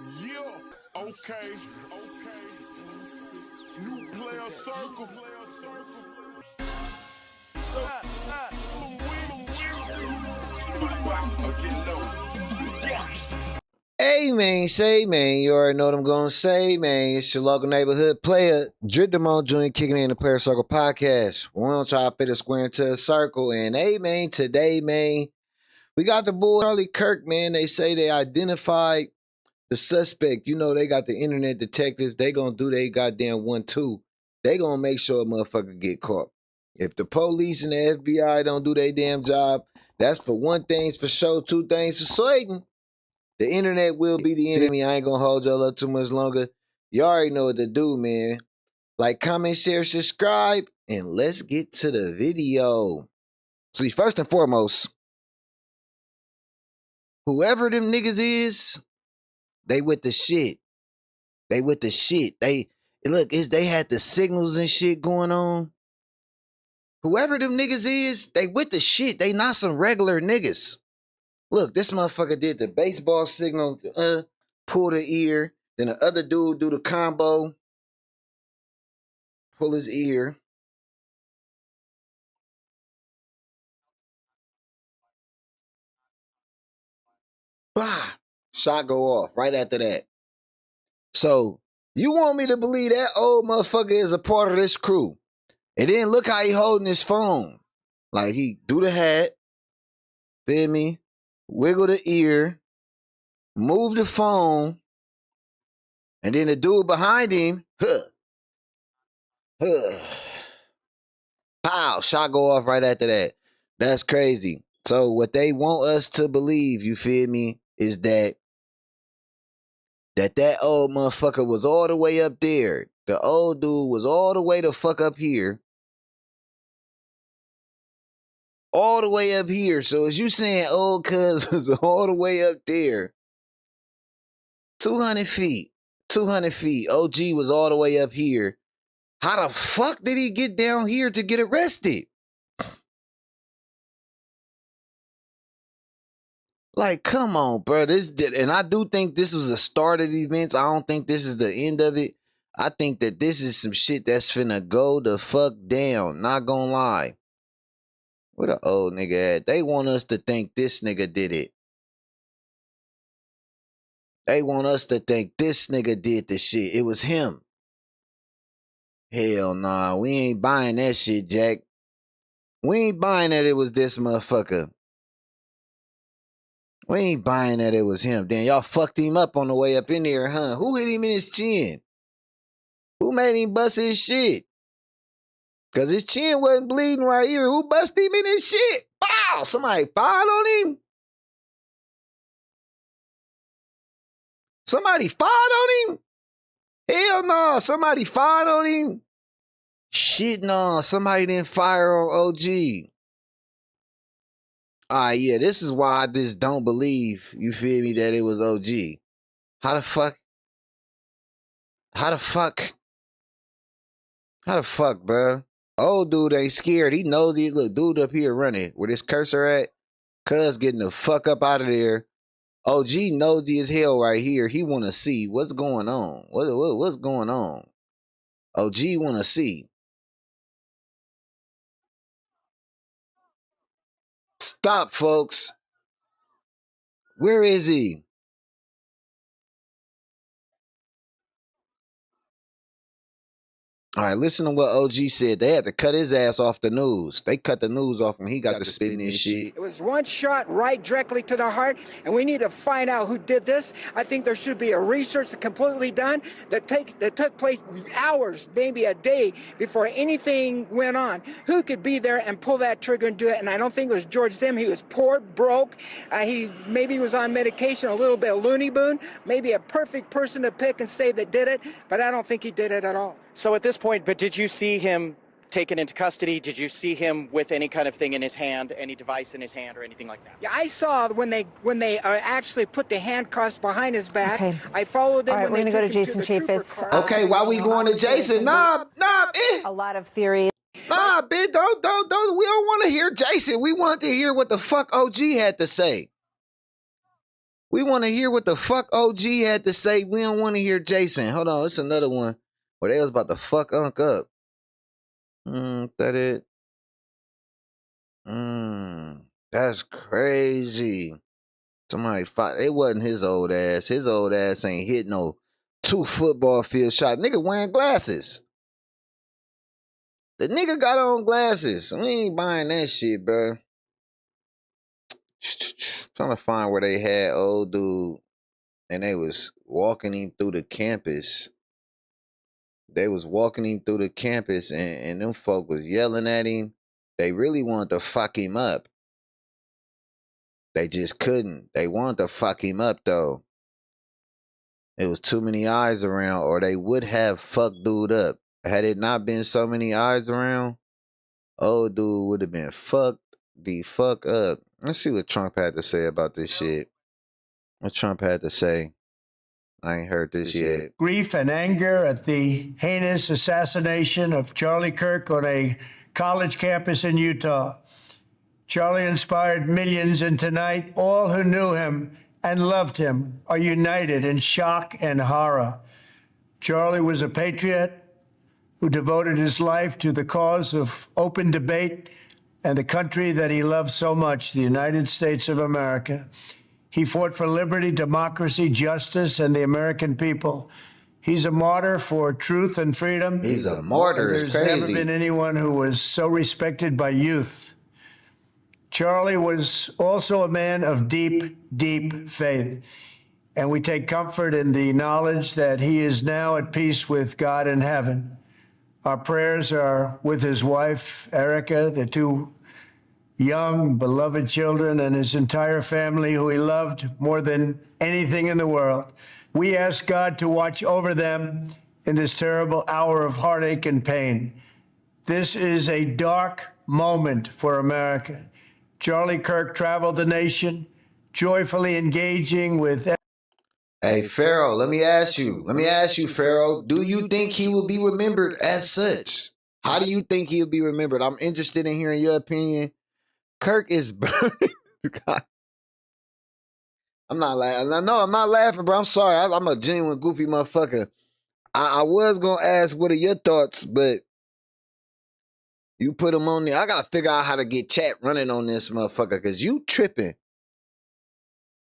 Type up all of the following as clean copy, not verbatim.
Yeah, okay. New player circle. So, get low. Hey man, say man, you already know what I'm gonna say, man. It's your local neighborhood player, Damone Jr. kicking in the Player Circle podcast. We don't try to fit a square into a circle. And hey man, today, man, we got the boy Kirk, man. They say they identified the suspect. You know, they got the internet detectives, they gonna do they goddamn 1-2. They gonna make sure a motherfucker get caught. If the police and the FBI don't do their damn job, that's for one thing's for sure, two things for certain. The internet will be the enemy. I ain't gonna hold y'all up too much longer. You already know what to do, man. Like, comment, share, subscribe, and let's get to the video. See, first and foremost, whoever them niggas is, they with the shit. They with the shit. They had the signals and shit going on. Whoever them niggas is, they with the shit. They not some regular niggas. Look, this motherfucker did the baseball signal, pull the ear. Then the other dude do the combo, pull his ear. Bah! Shot go off right after that. So, you want me to believe that old motherfucker is a part of this crew. And then look how he holding his phone. Like, he do the hat, feel me? Wiggle the ear, move the phone, and then the dude behind him, pow, shot go off right after that. That's crazy. So what they want us to believe, you feel me, is that old motherfucker was all the way up there. The old dude was all the way the fuck up here. All the way up here. So as you saying old cuz was all the way up there. 200 feet. 200 feet. OG was all the way up here. How the fuck did he get down here to get arrested? Like, come on, bro. And I do think this was a start of events. I don't think this is the end of it. I think that this is some shit that's finna go the fuck down. Not gonna lie. Where the old nigga at? They want us to think this nigga did it. They want us to think this nigga did the shit. It was him. Hell nah. We ain't buying that shit, Jack. We ain't buying that it was this motherfucker. We ain't buying that it was him. Then y'all fucked him up on the way up in there, huh? Who hit him in his chin? Who made him bust his shit? Cause his chin wasn't bleeding right here. Who bust him in his shit? Wow! Somebody fired on him? Somebody fired on him? Hell no, somebody fired on him? Shit no, somebody didn't fire on OG. Yeah, this is why I just don't believe, you feel me, that it was OG. How the fuck? How the fuck, bro? Old dude ain't scared. He knows he look dude up here running. Where this cursor at? Cuz getting the fuck up out of there. OG nosy as hell right here. He wanna see what's going on. What's going on? OG wanna see. Stop, folks. Where is he? All right, listen to what OG said. They had to cut his ass off the news. They cut the news off him. He got to spitting his shit. It was one shot right directly to the heart, and we need to find out who did this. I think there should be a research completely done that took place hours, maybe a day before anything went on. Who could be there and pull that trigger and do it? And I don't think it was George Zim. He was poor, broke. He maybe was on medication, a little bit loony boon. Maybe a perfect person to pick and say that did it, but I don't think he did it at all. So at this point, but did you see him taken into custody? Did you see him with any kind of thing in his hand, any device in his hand or anything like that? Yeah, I saw when they actually put the handcuffs behind his back. Okay. I followed them. All right, when we're they going to go took to him Jason the Chief. trooper It's car. Okay, why we going to Jason? Nah, a lot of theories. Nah, bitch, don't. We don't want to hear Jason. We want to hear what the fuck OG had to say. We want to hear what the fuck OG had to say. We don't want to hear Jason. Hold on, it's another one where they was about to fuck Unc up. That it. That's crazy. Somebody fought. It wasn't his old ass. His old ass ain't hit no 2 football field shot. Nigga wearing glasses. The nigga got on glasses. We ain't buying that shit, bro. Trying to find where they had old dude and they was walking him through the campus. They was walking him through the campus and them folk was yelling at him. They really wanted to fuck him up. They just couldn't. They wanted to fuck him up though. It was too many eyes around, or they would have fucked dude up. Had it not been so many eyes around, old dude would have been fucked the fuck up. Let's see what Trump had to say about this shit. What Trump had to say. I ain't heard this yet. Grief and anger at the heinous assassination of Charlie Kirk on a college campus in Utah. Charlie inspired millions, and tonight all who knew him and loved him are united in shock and horror. Charlie was a patriot who devoted his life to the cause of open debate and the country that he loved so much, the United States of America. He fought for liberty, democracy, justice, and the American people. He's a martyr for truth and freedom. He's a martyr. It's crazy. There's never been anyone who was so respected by youth. Charlie was also a man of deep, deep faith. And we take comfort in the knowledge that he is now at peace with God in heaven. Our prayers are with his wife, Erica, the 2 young, beloved children, and his entire family, who he loved more than anything in the world. We ask God to watch over them in this terrible hour of heartache and pain. This is a dark moment for America. Charlie Kirk traveled the nation, joyfully engaging with... Hey, Pharaoh, let me ask you, Pharaoh, do you think he will be remembered as such? How do you think he'll be remembered? I'm interested in hearing your opinion. Kirk is burning. I'm not laughing. No, I'm not laughing, bro. I'm sorry. I'm a genuine goofy motherfucker. I was going to ask what are your thoughts, but you put them on there. I got to figure out how to get chat running on this motherfucker because you tripping.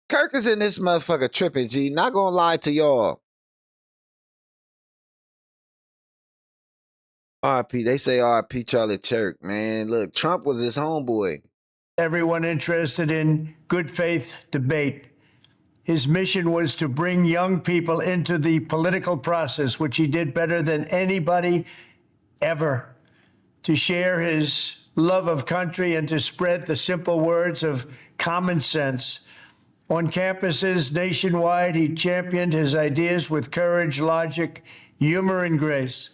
Kirk is in this motherfucker tripping, G. Not going to lie to y'all. RP, they say RP Charlie Kirk, man. Look, Trump was his homeboy. Everyone interested in good faith debate. His mission was to bring young people into the political process, which he did better than anybody ever, to share his love of country and to spread the simple words of common sense. On campuses nationwide, he championed his ideas with courage, logic, humor, and grace.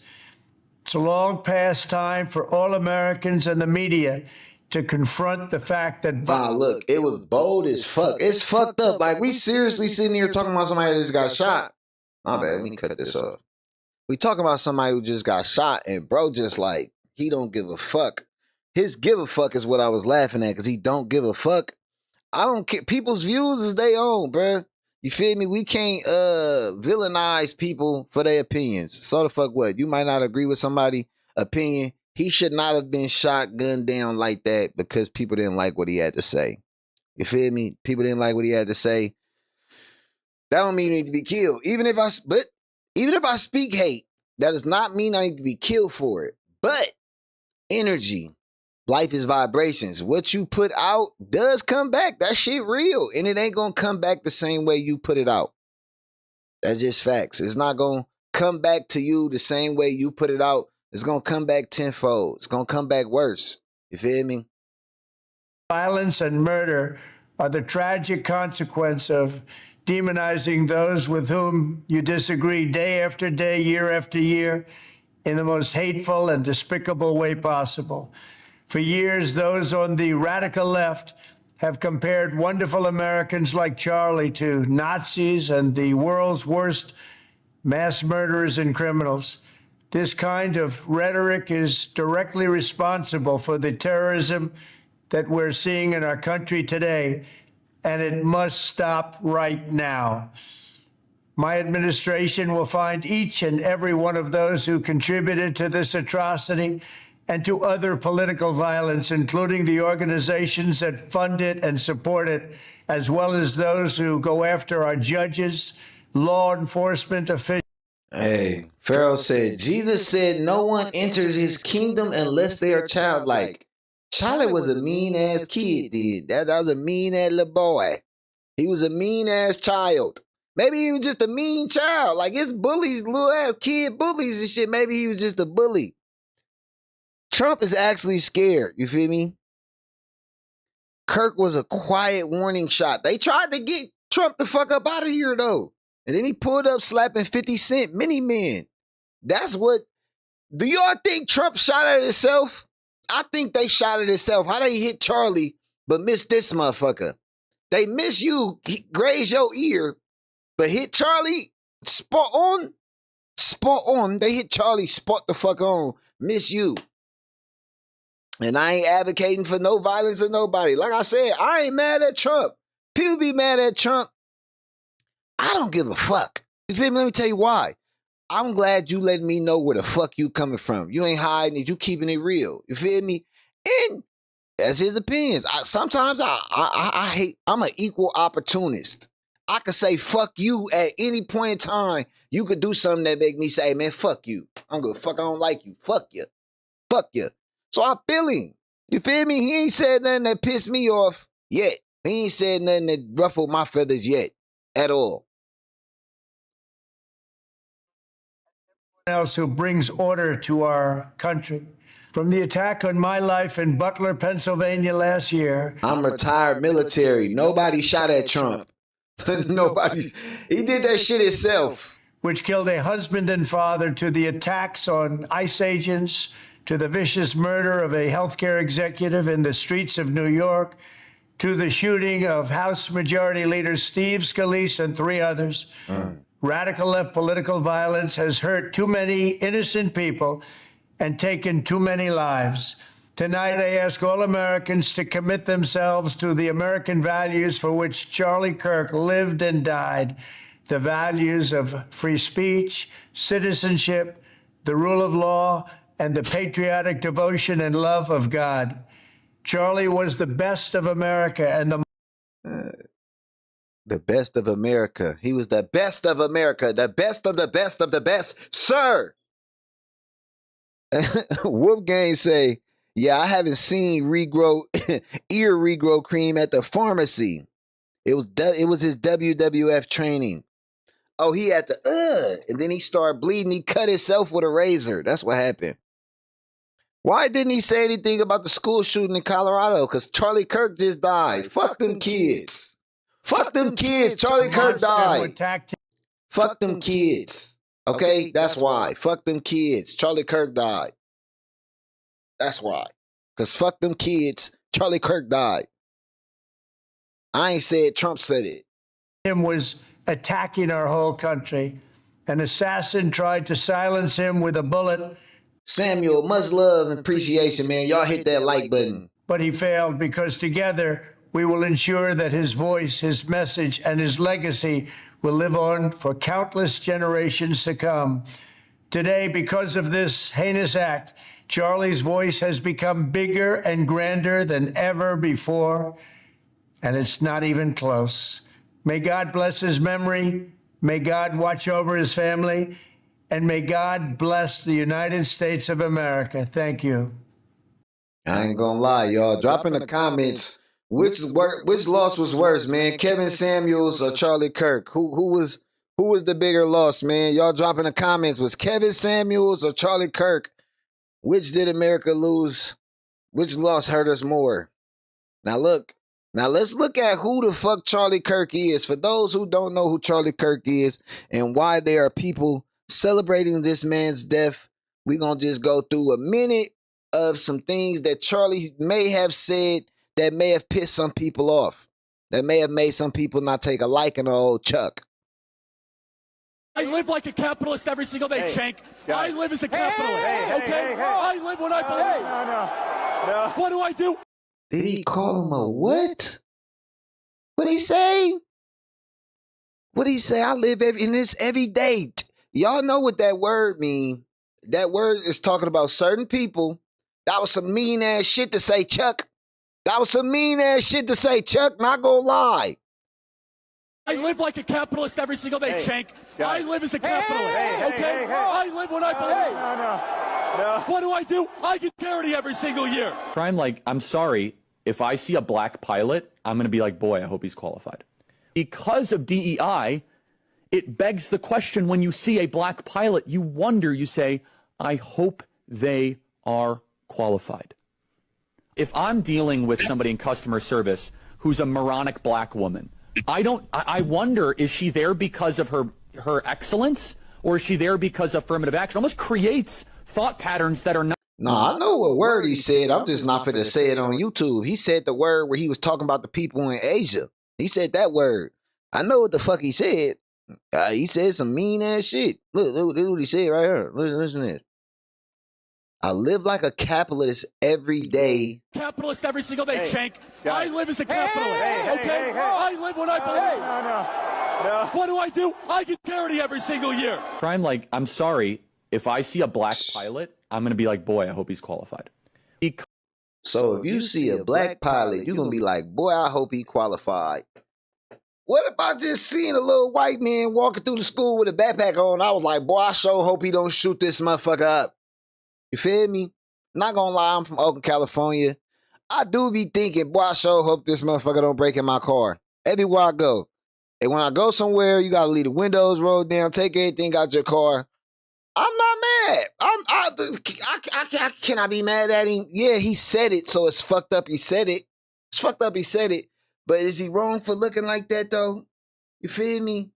It's a long past time for all Americans and the media to confront the fact that... Look, it was bold as fuck. It's fucked up. Like, we seriously sitting here talking about somebody that just got shot. My bad, let me cut this off. We talking about somebody who just got shot, and bro just like, he don't give a fuck. His give a fuck is what I was laughing at, because he don't give a fuck. I don't care. People's views is their own, bruh. You feel me? We can't villainize people for their opinions. So the fuck what? You might not agree with somebody's opinion. He should not have been shot, gunned down like that because people didn't like what he had to say. You feel me? People didn't like what he had to say. That don't mean he need to be killed. Even if I speak hate, that does not mean I need to be killed for it. But energy, life is vibrations. What you put out does come back. That shit real. And it ain't gonna come back the same way you put it out. That's just facts. It's not gonna come back to you the same way you put it out. It's gonna come back tenfold. It's gonna come back worse. You feel me? Violence and murder are the tragic consequence of demonizing those with whom you disagree day after day, year after year, in the most hateful and despicable way possible. For years, those on the radical left have compared wonderful Americans like Charlie to Nazis and the world's worst mass murderers and criminals. This kind of rhetoric is directly responsible for the terrorism that we're seeing in our country today and it must stop right now. My administration will find each and every one of those who contributed to this atrocity and to other political violence, including the organizations that fund it and support it, as well as those who go after our judges, law enforcement officials. Hey, Pharaoh said, Jesus said no one enters his kingdom unless they are childlike. Charlie was a mean-ass kid, dude. That was a mean-ass little boy. He was a mean-ass child. Maybe he was just a mean child. Like his bullies, little-ass kid bullies and shit. Maybe he was just a bully. Trump is actually scared. You feel me? Kirk was a quiet warning shot. They tried to get Trump the fuck up out of here, though. And then he pulled up slapping 50 Cent mini men. That's what... Do y'all think Trump shot at himself? I think they shot at himself. How they hit Charlie but miss this motherfucker? They miss you, graze your ear, but hit Charlie spot on. Spot on. They hit Charlie spot the fuck on. Miss you. And I ain't advocating for no violence or nobody. Like I said, I ain't mad at Trump. People be mad at Trump. I don't give a fuck. You feel me? Let me tell you why. I'm glad you letting me know where the fuck you coming from. You ain't hiding it. You keeping it real. You feel me? And that's his opinions. Sometimes I hate. I'm an equal opportunist. I could say fuck you at any point in time. You could do something that make me say, man, fuck you. I'm gonna fuck. I don't like you. Fuck you. Fuck you. So I feel him. You feel me? He ain't said nothing that pissed me off yet. He ain't said nothing that ruffled my feathers yet. At all. Else who brings order to our country. From the attack on my life in Butler, Pennsylvania last year. I'm retired military. Nobody shot at Trump. Nobody. He did that shit himself. Which killed a husband and father, to the attacks on ICE agents, to the vicious murder of a healthcare executive in the streets of New York, to the shooting of House Majority Leader Steve Scalise and 3 others. Radical left political violence has hurt too many innocent people and taken too many lives. Tonight, I ask all Americans to commit themselves to the American values for which Charlie Kirk lived and died, the values of free speech, citizenship, the rule of law, and the patriotic devotion and love of God. Charlie was the best of America and the best of America. He was the best of America. The best of the best of the best, sir. Wolfgang say, yeah, I haven't seen ear regrow cream at the pharmacy. It was his WWF training. Oh, he had to, and then he started bleeding. He cut himself with a razor. That's what happened. Why didn't he say anything about the school shooting in Colorado? Because Charlie Kirk just died. Fuck them kids. Fuck them kids. Charlie Kirk died. Fuck them kids. Okay? That's why. Fuck them kids. Charlie Kirk died. That's why. Because fuck them kids. Charlie Kirk died. I ain't said Trump said it. Him was attacking our whole country. An assassin tried to silence him with a bullet. Samuel, much love and appreciation, man. Y'all hit that like button. But he failed, because together we will ensure that his voice, his message, and his legacy will live on for countless generations to come. Today, because of this heinous act, Charlie's voice has become bigger and grander than ever before, and it's not even close. May God bless his memory. May God watch over his family. And may God bless the United States of America. Thank you. I ain't gonna lie, y'all. Drop in the comments which loss was worse, man. Kevin Samuels or Charlie Kirk? Who was the bigger loss, man? Y'all drop in the comments. Was Kevin Samuels or Charlie Kirk? Which did America lose? Which loss hurt us more? Now let's look at who the fuck Charlie Kirk is. For those who don't know who Charlie Kirk is and why there are people celebrating this man's death, we're going to just go through a minute of some things that Charlie may have said that may have pissed some people off, that may have made some people not take a liking to old Chuck. I live like a capitalist every single day, Shank. I live as a capitalist, okay? I live what I believe. No. What do I do? Did he call him a what? What he say? What he say? I live in this every day. Y'all know what that word mean. That word is talking about certain people. That was some mean ass shit to say, Chuck. That was some mean ass shit to say, Chuck. Not gonna lie. I live like a capitalist every single day, Shank. I live as a capitalist, okay? I live when I believe. No. What do? I get charity every single year. Crime, like, I'm sorry, if I see a black pilot, I'm going to be like, boy, I hope he's qualified. Because of DEI, it begs the question, when you see a black pilot, you wonder, you say, I hope they are qualified. If I'm dealing with somebody in customer service who's a moronic black woman, I wonder, is she there because of her excellence, or is she there because of affirmative action? It almost creates thought patterns that are not. No, I know what word he said. I'm just not finna say it on YouTube. He said the word where he was talking about the people in Asia. He said that word. I know what the fuck he said. He said some mean ass shit. Look what he said right here. Listen to this. I live like a capitalist every day. Capitalist every single day, Shank. I live as a capitalist, okay? I live when I believe. No. What do? I get charity every single year. Crime, like, I'm sorry, if I see a black pilot, I'm going to be like, boy, I hope he's qualified. So if you see a black pilot, you're going to be like, boy, I hope he qualified. What if I just seen a little white man walking through the school with a backpack on? I was like, boy, I sure hope he don't shoot this motherfucker up. You feel me? Not gonna lie, I'm from Oakland, California. I do be thinking, boy, I sure hope this motherfucker don't break in my car. Everywhere I go. And when I go somewhere, you gotta leave the windows rolled down, take everything out your car. I'm not mad. I can I be mad at him? Yeah, he said it, so it's fucked up he said it. It's fucked up he said it. But is he wrong for looking like that, though? You feel me?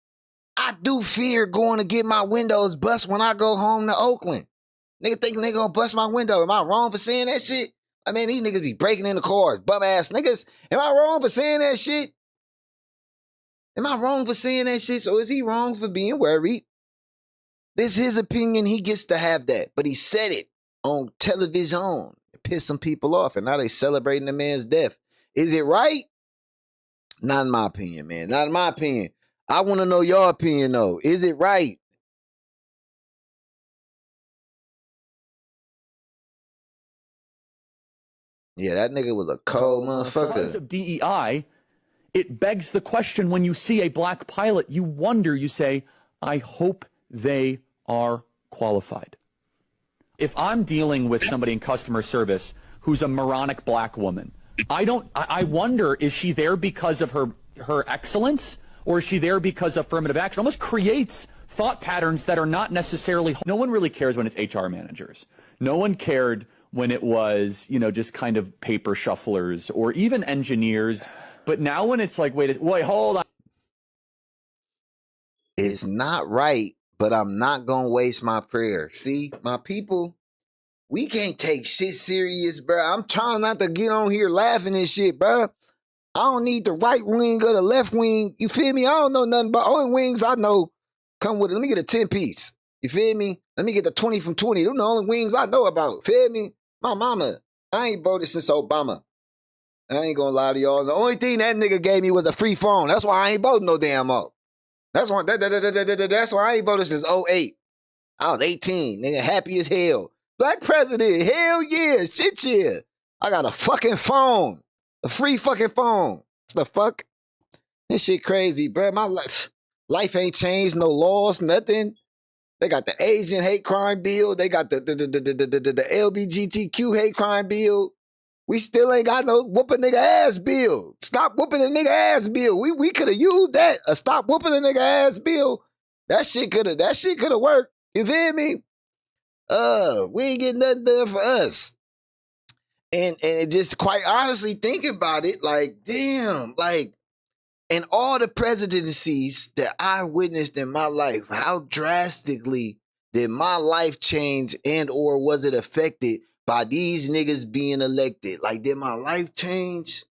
I do fear going to get my windows bust when I go home to Oakland. Nigga think nigga gonna bust my window. Am I wrong for saying that shit? I mean, these niggas be breaking in the cars, bum ass niggas. Am I wrong for saying that shit? Am I wrong for saying that shit? So is he wrong for being worried? This is his opinion. He gets to have that. But he said it on television. It pissed some people off. And now they celebrating the man's death. Is it right? Not in my opinion, man. Not in my opinion. I want to know your opinion, though. Is it right? Yeah, that nigga was a cold motherfucker. Because of DEI, it begs the question, when you see a black pilot, you wonder, you say, I hope they are qualified. If I'm dealing with somebody in customer service who's a moronic black woman, I wonder, is she there because of her excellence, or is she there because of affirmative action? It almost creates thought patterns that are not necessarily. No one really cares when it's HR managers. No one cared when it was, just kind of paper shufflers or even engineers. But now when it's like, wait, hold on. It's not right, but I'm not going to waste my prayer. See, my people, we can't take shit serious, bro. I'm trying not to get on here laughing and shit, bro. I don't need the right wing or the left wing. You feel me? I don't know nothing about. Only wings I know come with it. Let me get a 10-piece. You feel me? Let me get the 20 from 20. Them the only wings I know about. Feel me? My mama, I ain't voted since Obama. I ain't gonna lie to y'all. The only thing that nigga gave me was a free phone. That's why I ain't voting no damn more. That's why I ain't voted since 08. I was 18, nigga, happy as hell. Black president, hell yeah, shit yeah. I got a fucking phone. A free fucking phone. What's the fuck? This shit crazy, bro. My life ain't changed, no laws, nothing. They got the Asian hate crime bill. They got the LGBTQ hate crime bill. We still ain't got no whoop a nigga ass bill. Stop whooping a nigga ass bill. We could have used that. A stop whooping a nigga ass bill. That shit could have worked. You feel me? We ain't getting nothing done for us. And just quite honestly think about it, like, damn, like, in all the presidencies that I witnessed in my life, how drastically did my life change and or was it affected by these niggas being elected? Like, did my life change?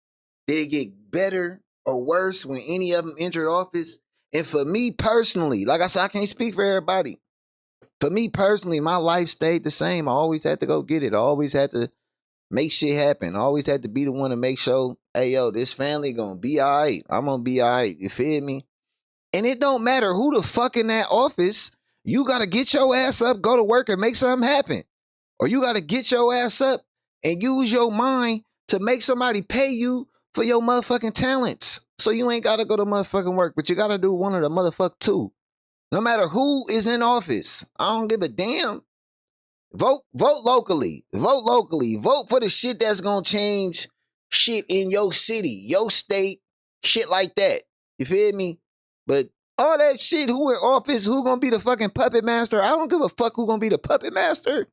Did it get better or worse when any of them entered office? And for me personally, like I said, I can't speak for everybody. For me personally, my life stayed the same. I always had to go get it. I always had to make shit happen. Always had to be the one to make sure, hey, yo, this family gonna be all right. I'm gonna be all right. You feel me? And it don't matter who the fuck in that office. You gotta get your ass up, go to work, and make something happen. Or you gotta get your ass up and use your mind to make somebody pay you for your motherfucking talents. So you ain't gotta go to motherfucking work, but you gotta do one of the motherfuck two. No matter who is in office, I don't give a damn. Vote locally. Vote locally. Vote for the shit that's gonna change shit in your city, your state, shit like that. You feel me? But all that shit, who in office, who gonna be the fucking puppet master? I don't give a fuck who gonna be the puppet master.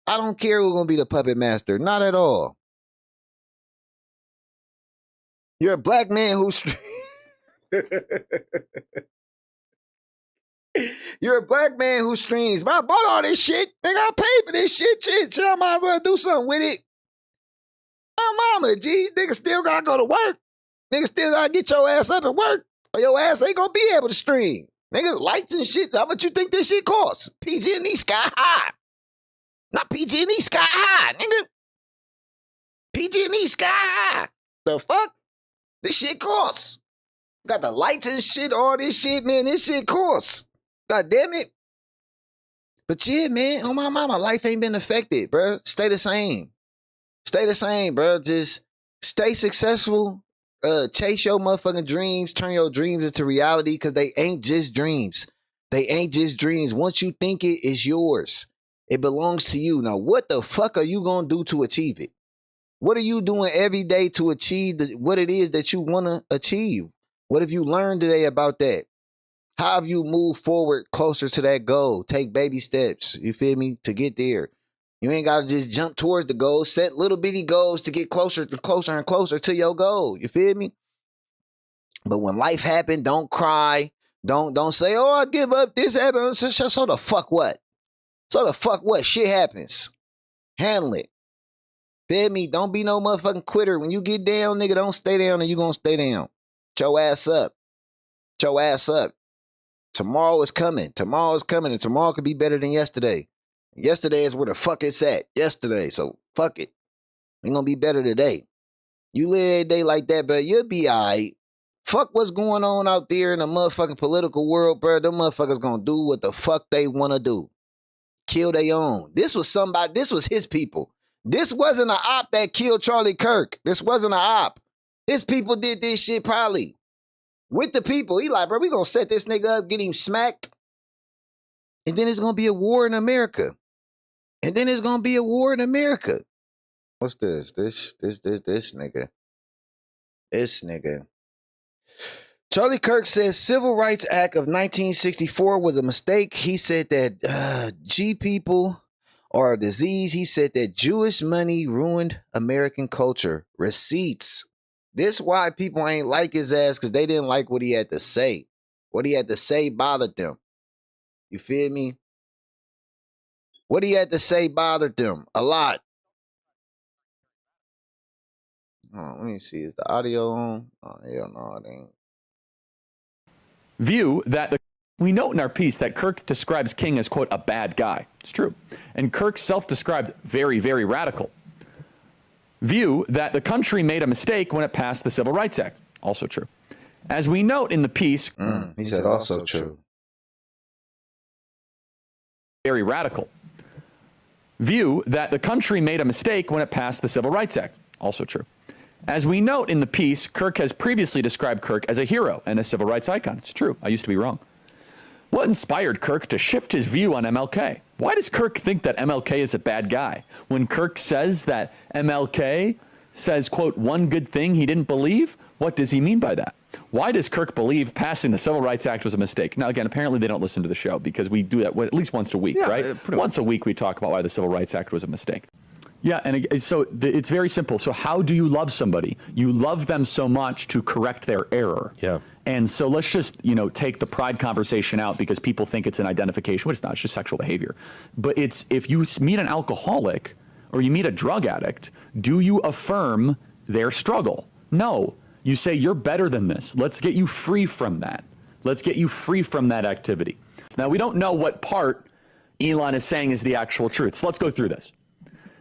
I don't care who gonna be the puppet master. Not at all. You're a black man who's... You're a black man who streams. But I bought all this shit. They got paid for this shit. I might as well do something with it. My mama, G. Niggas still gotta go to work. Niggas still gotta get your ass up and work. Or your ass ain't gonna be able to stream. Nigga, lights and shit. How much you think this shit costs? PG&E sky high. Not PG&E sky high, nigga. PG&E sky high. The fuck? This shit costs. Got the lights and shit, all this shit, man. This shit costs. God damn it. But yeah, man, on my mama, life ain't been affected, bro. Stay the same. Stay the same, bro. Just stay successful. Chase your motherfucking dreams. Turn your dreams into reality, because they ain't just dreams. They ain't just dreams. Once you think it, it's yours. It belongs to you. Now, what the fuck are you going to do to achieve it? What are you doing every day to achieve what it is that you want to achieve? What have you learned today about that? How have you moved forward closer to that goal? Take baby steps, you feel me, to get there. You ain't got to just jump towards the goal. Set little bitty goals to get closer and closer to your goal. You feel me? But when life happens, don't cry. Don't say, oh, I give up. This happened. So the fuck what? So the fuck what? Shit happens. Handle it. Feel me? Don't be no motherfucking quitter. When you get down, nigga, don't stay down and you gonna stay down. Get your ass up. Get your ass up. Tomorrow is coming. Tomorrow is coming, and tomorrow could be better than yesterday. Yesterday is where the fuck it's at. Yesterday. So fuck it. Ain't gonna be better today. You live every day like that, but you'll be alright. Fuck what's going on out there in the motherfucking political world, bro. Them motherfuckers gonna do what the fuck they wanna do. Kill their own. This was his people. This wasn't an op that killed Charlie Kirk. This wasn't an op. His people did this shit probably. With the people. He like, bro, we gonna set this nigga up, get him smacked. And then it's gonna be a war in America. And then it's gonna be a war in America. What's this? This nigga. This nigga. Charlie Kirk says Civil Rights Act of 1964 was a mistake. He said that G people are a disease. He said that Jewish money ruined American culture. Receipts. This why people ain't like his ass, because they didn't like what he had to say. What he had to say bothered them. You feel me? What he had to say bothered them a lot. Oh, let me see. Is the audio on? Oh, hell no, it ain't. View that we note in our piece that Kirk describes King as, quote, a bad guy. It's true. And Kirk self-described very, very radical. View that the country made a mistake when it passed the Civil Rights Act. Also true. As we note in the piece, he said also true. Very radical. View that the country made a mistake when it passed the Civil Rights Act. Also true. As we note in the piece, Kirk has previously described Kirk as a hero and a civil rights icon. It's true. I used to be wrong. What inspired Kirk to shift his view on MLK? Why does Kirk think that MLK is a bad guy? When Kirk says that MLK says, quote, one good thing he didn't believe, what does he mean by that? Why does Kirk believe passing the Civil Rights Act was a mistake? Now, again, apparently they don't listen to the show because we do that at least once a week, right? Once a week we talk about why the Civil Rights Act was a mistake. Yeah, and so it's very simple. So how do you love somebody? You love them so much to correct their error. Yeah. And so let's just, take the pride conversation out because people think it's an identification, which it's not, it's just sexual behavior. But it's, if you meet an alcoholic or you meet a drug addict, do you affirm their struggle? No. You say, you're better than this. Let's get you free from that. Let's get you free from that activity. Now, we don't know what part Elon is saying is the actual truth. So let's go through this.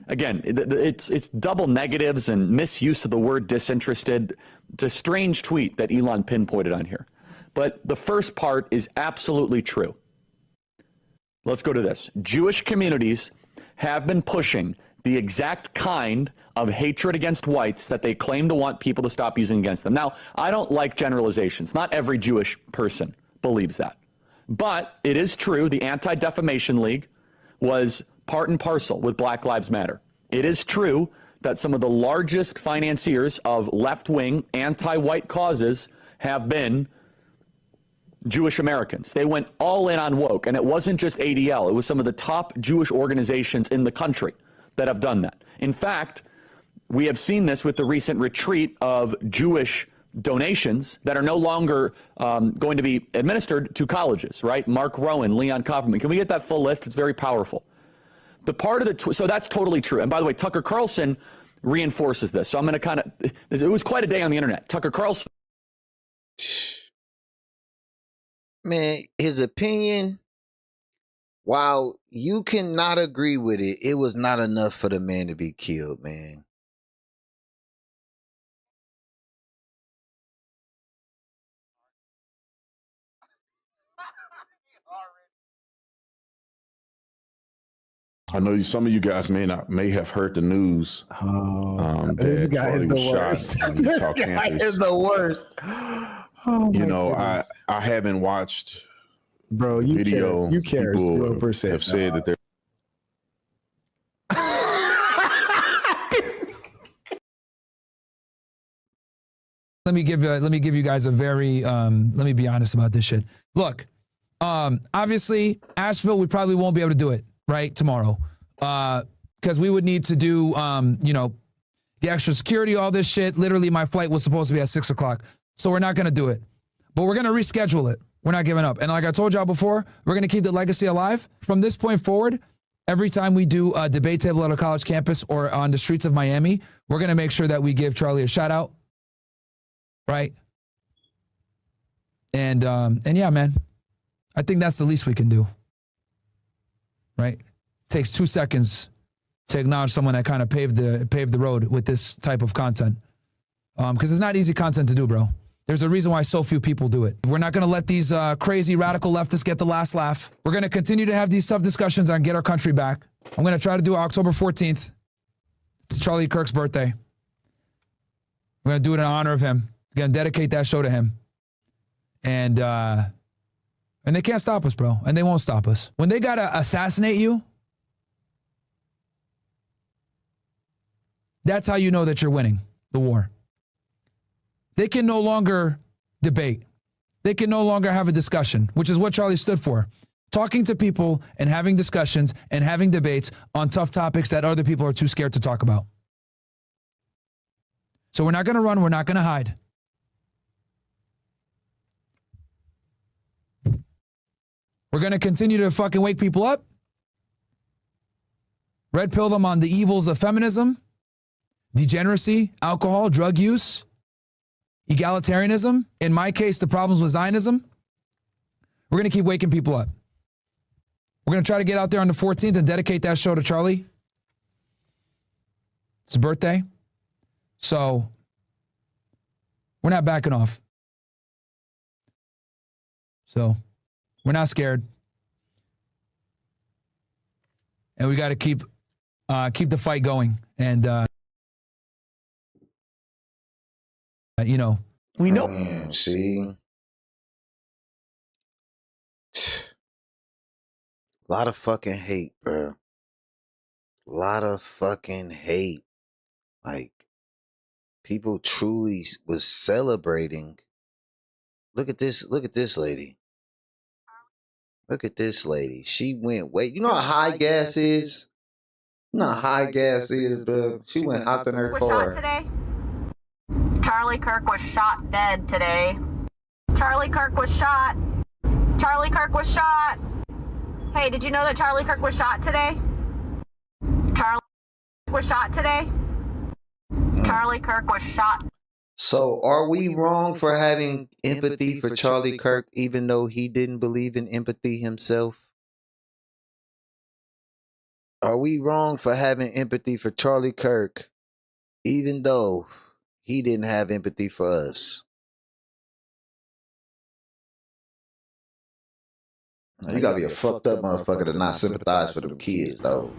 again, it's double negatives and misuse of the word disinterested. It's a strange tweet that Elon pinpointed on here. But the first part is absolutely true. Let's go to this. Jewish communities have been pushing the exact kind of hatred against whites that they claim to want people to stop using against them. Now, I don't like generalizations. Not every Jewish person believes that. But it is true, the Anti-Defamation League was part and parcel with Black Lives Matter. It is true that some of the largest financiers of left-wing anti-white causes have been Jewish Americans. They went all in on woke, and it wasn't just ADL. It was some of the top Jewish organizations in the country that have done that. In fact, we have seen this with the recent retreat of Jewish donations that are no longer going to be administered to colleges, right? Mark Rowan, Leon Kopperman. Can we get that full list? It's very powerful. The part of the, so that's totally true. And by the way, Tucker Carlson reinforces this. So I'm going to kind of, it was quite a day on the internet. Tucker Carlson. Man, his opinion, while you cannot agree with it, it was not enough for the man to be killed, man. I know some of you guys may have heard the news. This guy is the worst. This guy is the worst. Oh, you know, goodness. I haven't watched video. You care. People have said that they're. Let me give you guys a very let me be honest about this shit. Look, obviously Asheville, we probably won't be able to do it right tomorrow, because we would need to do you know, the extra security, all this shit. Literally, my flight was supposed to be at 6 o'clock, so we're not gonna do it. But we're gonna reschedule it. We're not giving up. And like I told y'all before, we're gonna keep the legacy alive from this point forward. Every time we do a debate table at a college campus or on the streets of Miami, we're gonna make sure that we give Charlie a shout out. Right. And yeah, man, I think that's the least we can do. Right. Takes 2 seconds to acknowledge someone that kind of paved the road with this type of content. Because it's not easy content to do, bro. There's a reason why so few people do it. We're not going to let these crazy radical leftists get the last laugh. We're going to continue to have these tough discussions on Get Our Country Back. I'm going to try to do it October 14th. It's Charlie Kirk's birthday. We're going to do it in honor of him. We're going to dedicate that show to him. And they can't stop us, bro. And they won't stop us. When they got to assassinate you, that's how you know that you're winning the war. They can no longer debate. They can no longer have a discussion, which is what Charlie stood for. Talking to people and having discussions and having debates on tough topics that other people are too scared to talk about. So we're not going to run. We're not going to hide. We're going to continue to fucking wake people up. Red pill them on the evils of feminism, degeneracy, alcohol, drug use, egalitarianism. In my case, the problems with Zionism. We're going to keep waking people up. We're going to try to get out there on the 14th and dedicate that show to Charlie. It's his birthday. So we're not backing off. So we're not scared. And we got to keep the fight going. And, you know, we know. See? A lot of fucking hate, bro. A lot of fucking hate. Like, people truly was celebrating. Look at this lady. Look at this lady. She went, wait, you know how high gas is? You know how high gas is, bro? She went hopped in her car. Shot today? Charlie Kirk was shot dead today. Charlie Kirk was shot. Charlie Kirk was shot. Hey, did you know that Charlie Kirk was shot today? Charlie was shot today. Charlie Kirk was shot. So are we wrong for having empathy for Charlie Kirk, even though he didn't believe in empathy himself? Are we wrong for having empathy for Charlie Kirk, even though he didn't have empathy for us? You gotta be a fucked up motherfucker to not sympathize for them kids, though.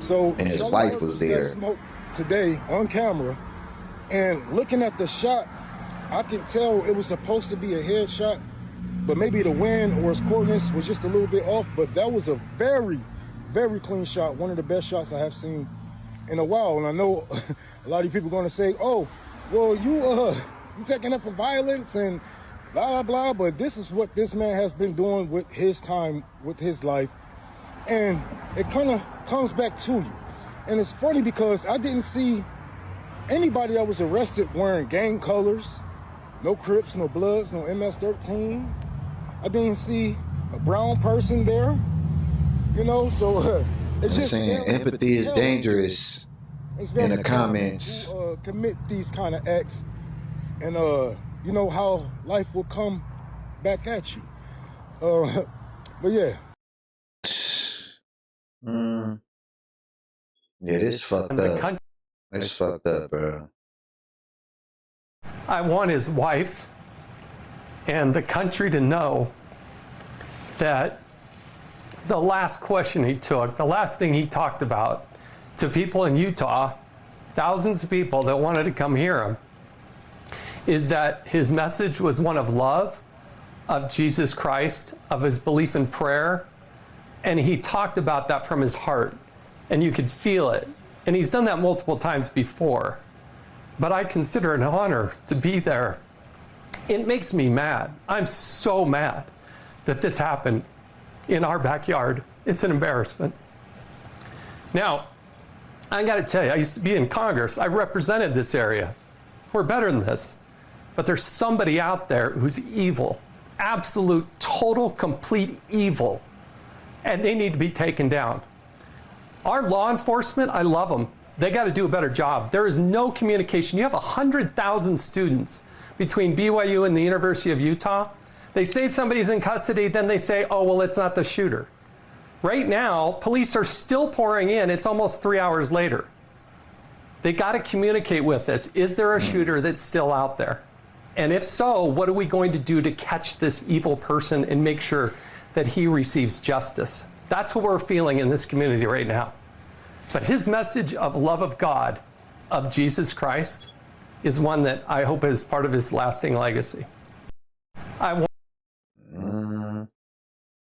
So and his wife was there today on camera, and looking at the shot, I can tell it was supposed to be a headshot, but maybe the wind or his coordinates was just a little bit off. But that was a very, very clean shot. One of the best shots I have seen in a while. And I know a lot of people are going to say, "Oh, well, you taking up for violence and blah, blah, blah." But this is what this man has been doing with his time, with his life. And it kind of comes back to you. And it's funny because I didn't see anybody that was arrested wearing gang colors. No Crips, no Bloods, no MS-13. I didn't see a brown person there. You know, so it's just saying empathy is dangerous in the comments. Who, commit these kind of acts, and you know how life will come back at you. But yeah. Yeah, this fucked up. It's fucked up, bro. I want his wife and the country to know that the last question he took, the last thing he talked about to people in Utah, thousands of people that wanted to come hear him, is that his message was one of love, of Jesus Christ, of his belief in prayer. And he talked about that from his heart, and you could feel it. And he's done that multiple times before. But I consider it an honor to be there. It makes me mad. I'm so mad that this happened in our backyard. It's an embarrassment. Now, I got to tell you, I used to be in Congress. I represented this area. We're better than this. But there's somebody out there who's evil, absolute, total, complete evil, and they need to be taken down. Our law enforcement, I love them. They got to do a better job. There is no communication. You have 100,000 students between BYU and the University of Utah. They say somebody's in custody, then they say, oh, well, it's not the shooter. Right now, police are still pouring in. It's almost 3 hours later. They got to communicate with us. Is there a shooter that's still out there? And if so, what are we going to do to catch this evil person and make sure that he receives justice? That's what we're feeling in this community right now. But his message of love of God, of Jesus Christ, is one that I hope is part of his lasting legacy.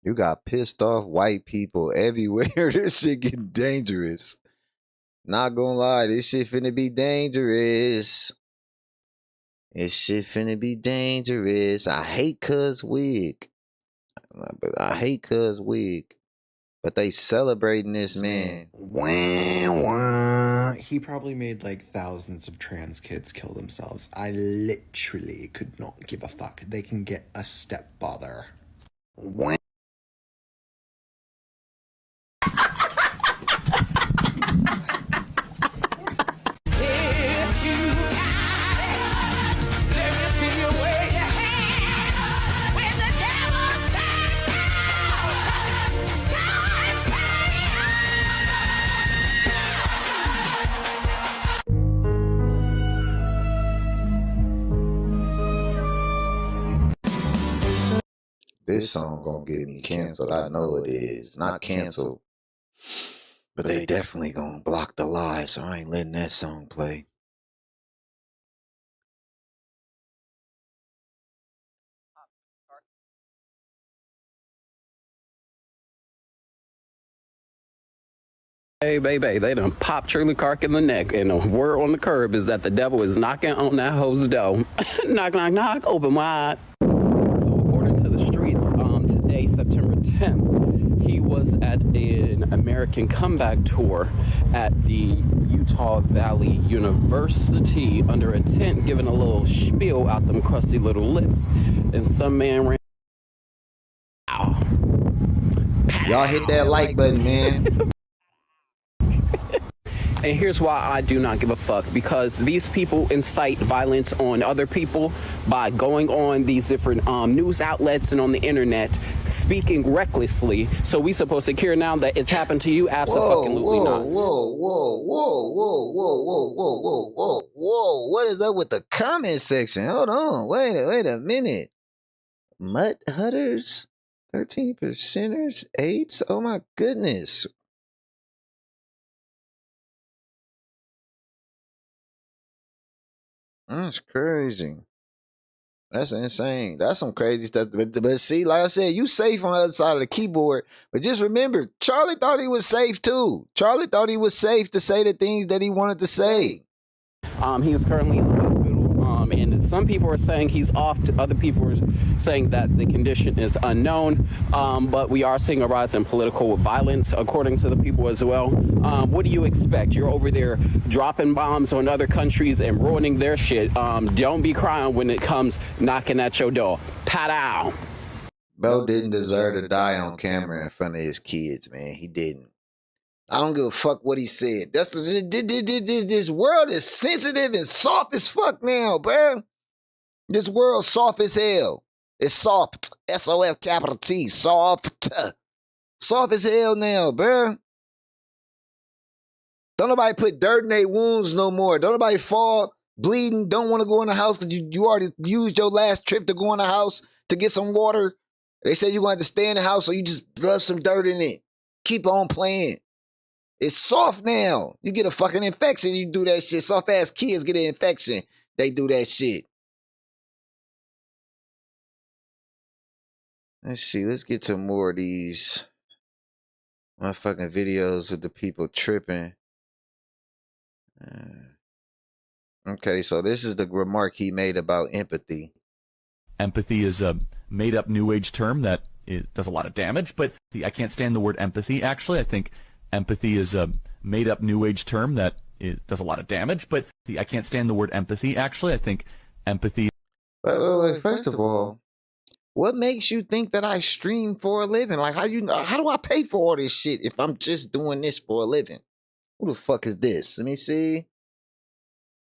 You got pissed off white people everywhere. This shit getting dangerous. Not gonna lie, this shit finna be dangerous. This shit finna be dangerous. I hate Cuz wig. I hate Cuz wig. But they celebrating this man. He probably made like thousands of trans kids kill themselves. I literally could not give a fuck. They can get a stepfather. This song gonna get me canceled. I know it is. Not canceled, but they definitely gonna block the live, so I ain't letting that song play. Hey, baby, they done popped Charlie Kirk in the neck, and the word on the curb is that the devil is knocking on that hoe's door. Knock, knock, knock, open wide. So according to the streets, today, September 10th, he was at an American comeback tour at the Utah Valley University under a tent, giving a little spiel out them crusty little lips, and some man ran. Y'all hit that like button, man. And here's why I do not give a fuck, because these people incite violence on other people by going on these different news outlets and on the internet, speaking recklessly. So we supposed to care now that it's happened to you? Absolutely not. Whoa. What is up with the comment section? Hold on. Wait a minute. Mutt Hutters? 13%ers? Apes? Oh my goodness. That's crazy. That's insane. That's some crazy stuff. But see, like I said, you safe on the other side of the keyboard. But just remember, Charlie thought he was safe too. Charlie thought he was safe to say the things that he wanted to say. He is currently in the hospital, and some people are saying he's off. Other people are saying that the condition is unknown, but we are seeing a rise in political violence, according to the people as well. What do you expect? You're over there dropping bombs on other countries and ruining their shit. Don't be crying when it comes knocking at your door. Pow! Bro didn't deserve to die on camera in front of his kids, man. He didn't. I don't give a fuck what he said. This world is sensitive and soft as fuck now, bro. This world's soft as hell. It's soft. S-O-F capital T. Soft. Soft as hell now, bro. Don't nobody put dirt in their wounds no more. Don't nobody fall bleeding. Don't want to go in the house because you already used your last trip to go in the house to get some water. They said you're going to have to stay in the house, so you just rub some dirt in it. Keep on playing. It's soft now. You get a fucking infection, you do that shit. Soft ass kids get an infection. They do that shit. Let's see. Let's get to more of these motherfucking videos with the people tripping. Okay, so this is the remark he made about empathy. Empathy is a made-up New Age term that does a lot of damage, but I can't stand the word empathy, actually. I think empathy is a made-up New Age term that does a lot of damage, but I can't stand the word empathy, actually. I think empathy... Wait. First of all, what makes you think that I stream for a living? Like, how do I pay for all this shit if I'm just doing this for a living? Who the fuck is this? Let me see.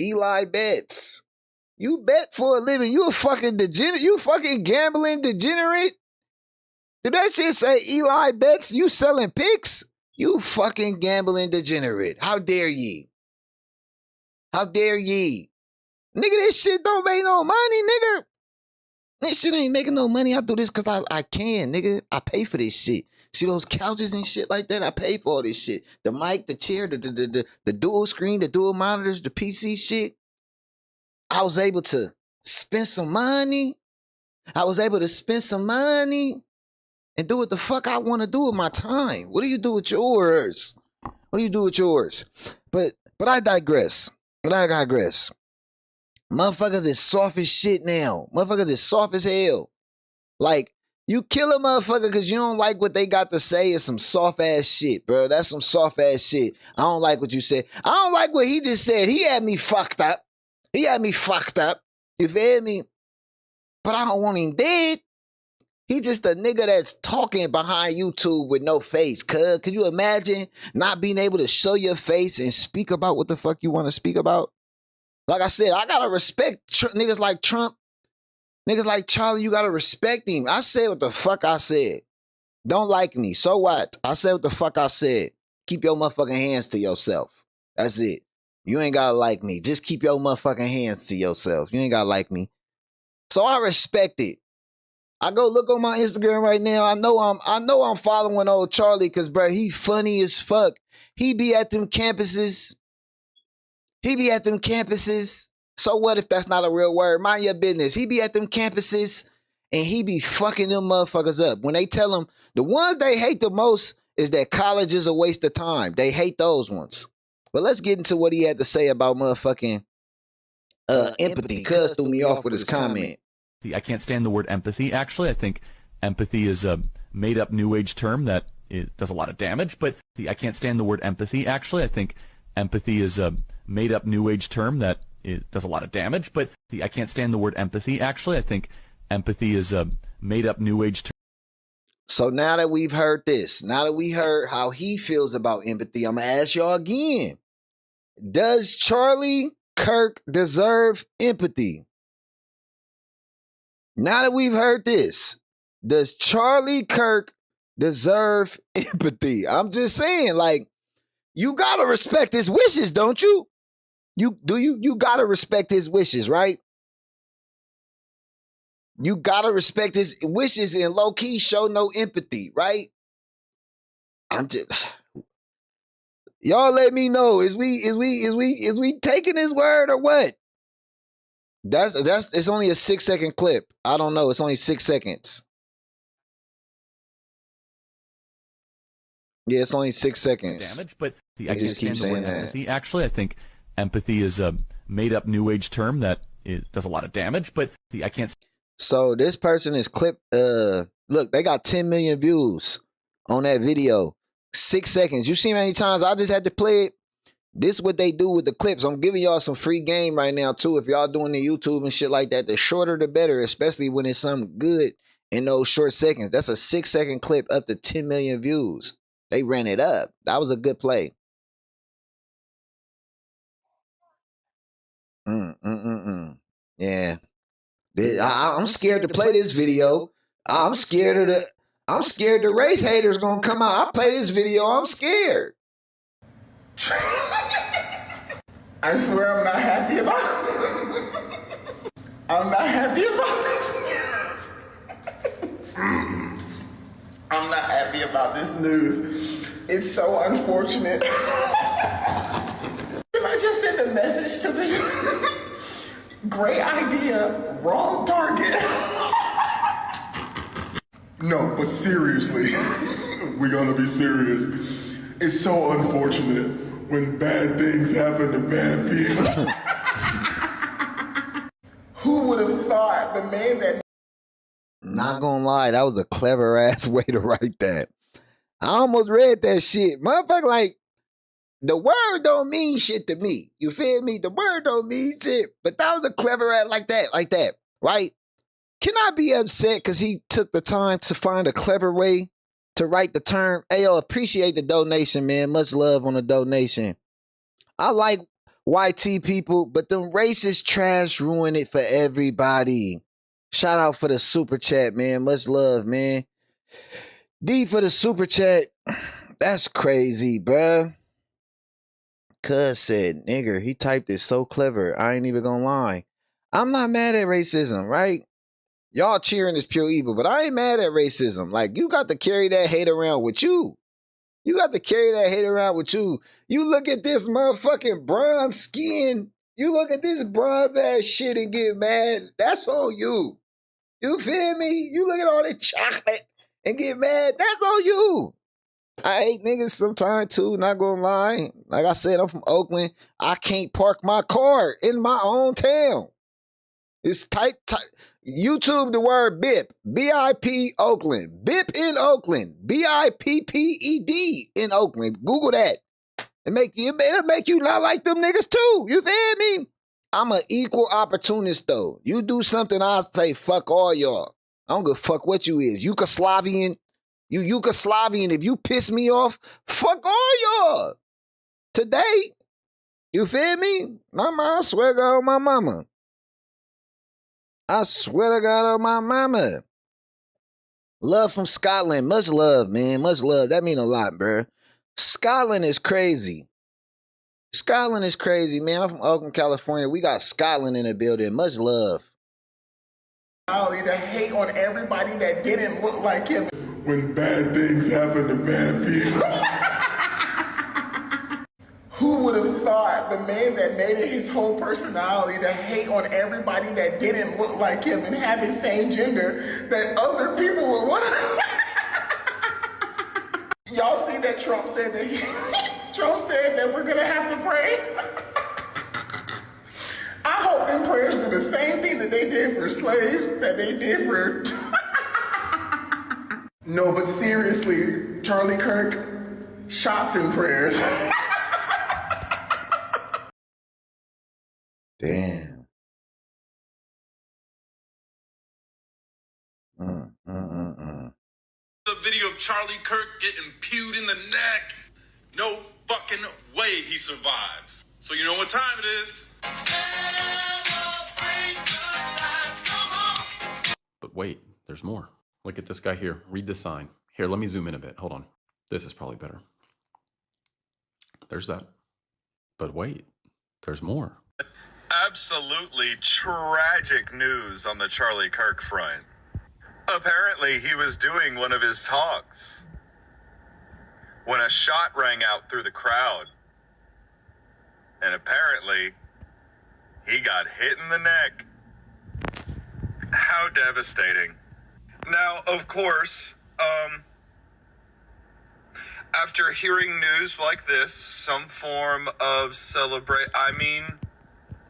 Eli Bets. You bet for a living. You a fucking degenerate. You fucking gambling degenerate. Did that shit say Eli Bets? You selling picks? You fucking gambling degenerate. How dare ye? How dare ye? Nigga, this shit don't make no money, nigga. This shit ain't making no money. I do this because I can, nigga. I pay for this shit. See those couches and shit like that? I pay for all this shit. The mic, the chair, the dual screen, the dual monitors, the PC shit. I was able to spend some money. And do what the fuck I want to do with my time. What do you do with yours? But I digress. Motherfuckers is soft as shit now. Motherfuckers is soft as hell. Like, you kill a motherfucker because you don't like what they got to say is some soft ass shit, bro. That's some soft ass shit. I don't like what you said. I don't like what he just said. He had me fucked up. You feel me? But I don't want him dead. He's just a nigga that's talking behind YouTube with no face, cuz. Could you imagine not being able to show your face and speak about what the fuck you want to speak about? Like I said, I gotta respect niggas like Trump. Niggas like Charlie, you gotta respect him. I said what the fuck I said. Don't like me, so what? I said what the fuck I said. Keep your motherfucking hands to yourself. That's it. You ain't gotta like me. Just keep your motherfucking hands to yourself. You ain't gotta like me. So I respect it. I go look on my Instagram right now. I know I'm following old Charlie because, bro, he funny as fuck. He be at them campuses. So what if that's not a real word? Mind your business. He be at them campuses and he be fucking them motherfuckers up. When they tell them, the ones they hate the most is that college is a waste of time. They hate those ones. But let's get into what he had to say about motherfucking empathy. Cuz threw me off with his comment. I can't stand the word empathy, actually. I think empathy is a made-up New Age term that does a lot of damage, but I can't stand the word empathy, actually. I think empathy is a made-up New Age term that does a lot of damage, but I can't stand the word empathy, actually. I think empathy is a made-up New Age term. So now that we've heard this, now that we heard how he feels about empathy, I'm going to ask y'all again. Does Charlie Kirk deserve empathy? Now that we've heard this, does Charlie Kirk deserve empathy? I'm just saying, like, you gotta respect his wishes, don't you? You gotta respect his wishes, right? You gotta respect his wishes and low key show no empathy, right? I'm just y'all let me know. Is we taking his word or what? That's it's only a 6-second clip. I don't know. It's only 6 seconds. Yeah, it's only 6 seconds. Damage, but I just keep saying that. Empathy. Actually, I think empathy is a made-up New Age term that does a lot of damage. But I can't. So this person is clipped. Look, they got 10 million views on that video. 6 seconds. You see how many times I just had to play it? This is what they do with the clips. I'm giving y'all some free game right now too. If y'all doing the YouTube and shit like that, the shorter the better, especially when it's something good in those short seconds. That's a 6-second clip up to 10 million views. They ran it up. That was a good play. Yeah. I'm scared to play this video. I'm scared the race haters gonna come out. I play this video. I'm scared. I swear I'm not happy about it. I'm not happy about this news. I'm not happy about this news. It's so unfortunate. Can I just send a message to this? Great idea, wrong target. No, but seriously, we're gonna be serious. It's so unfortunate when bad things happen to bad people. Who would have thought the man that... Not gonna lie, that was a clever ass way to write that. I almost read that shit. Motherfucker, like, the word don't mean shit to me. You feel me? The word don't mean shit. But that was a clever ass like that, right? Can I be upset because he took the time to find a clever way to write the term? Hey, yo, appreciate the donation, man. Much love on the donation. I like YT people, but them racist trash ruin it for everybody. Shout out for the super chat, man. Much love, man. D for the super chat. That's crazy, bruh. Cuz said, nigger, he typed it so clever. I ain't even gonna lie. I'm not mad at racism, right? Y'all cheering is pure evil, but I ain't mad at racism. Like, you got to carry that hate around with you. You got to carry that hate around with you. You look at this motherfucking bronze skin. You look at this bronze ass shit and get mad. That's on you. You feel me? You look at all this chocolate and get mad. That's on you. I hate niggas sometimes too, not gonna lie. Like I said, I'm from Oakland. I can't park my car in my own town. It's type YouTube the word BIP. BIP Oakland. BIP in Oakland. BIPPED in Oakland. Google that. It'll make you not like them niggas too. You feel me? I'm an equal opportunist though. You do something, I'll say fuck all y'all. I don't give a fuck what you is. Yugoslavian. You Yugoslavian. If you piss me off, fuck all y'all. Today. You feel me? Mama, I swear to God on my mama. I swear to God on my mama. Love from Scotland. Much love, man. Much love. That mean a lot, bruh. Scotland is crazy. Scotland is crazy, man. I'm from Oakland, California. We got Scotland in the building. Much love. To hate on everybody that didn't look like him. When bad things happen to bad people. Who would have thought the man that made it his whole personality to hate on everybody that didn't look like him and have his same gender, that other people would want to... Y'all see that Trump said that we're going to have to pray? I hope them prayers do the same thing that they did for slaves, that they did for... No, but seriously, Charlie Kirk, shots and prayers. Damn. The video of Charlie Kirk getting pewed in the neck. No fucking way he survives. So you know what time it is? But wait, there's more. Look at this guy here. Read the sign. Here, let me zoom in a bit. Hold on. This is probably better. There's that. But wait, there's more. Absolutely tragic news on the Charlie Kirk front. Apparently, he was doing one of his talks when a shot rang out through the crowd. And apparently, he got hit in the neck. How devastating. Now, of course, after hearing news like this, some form of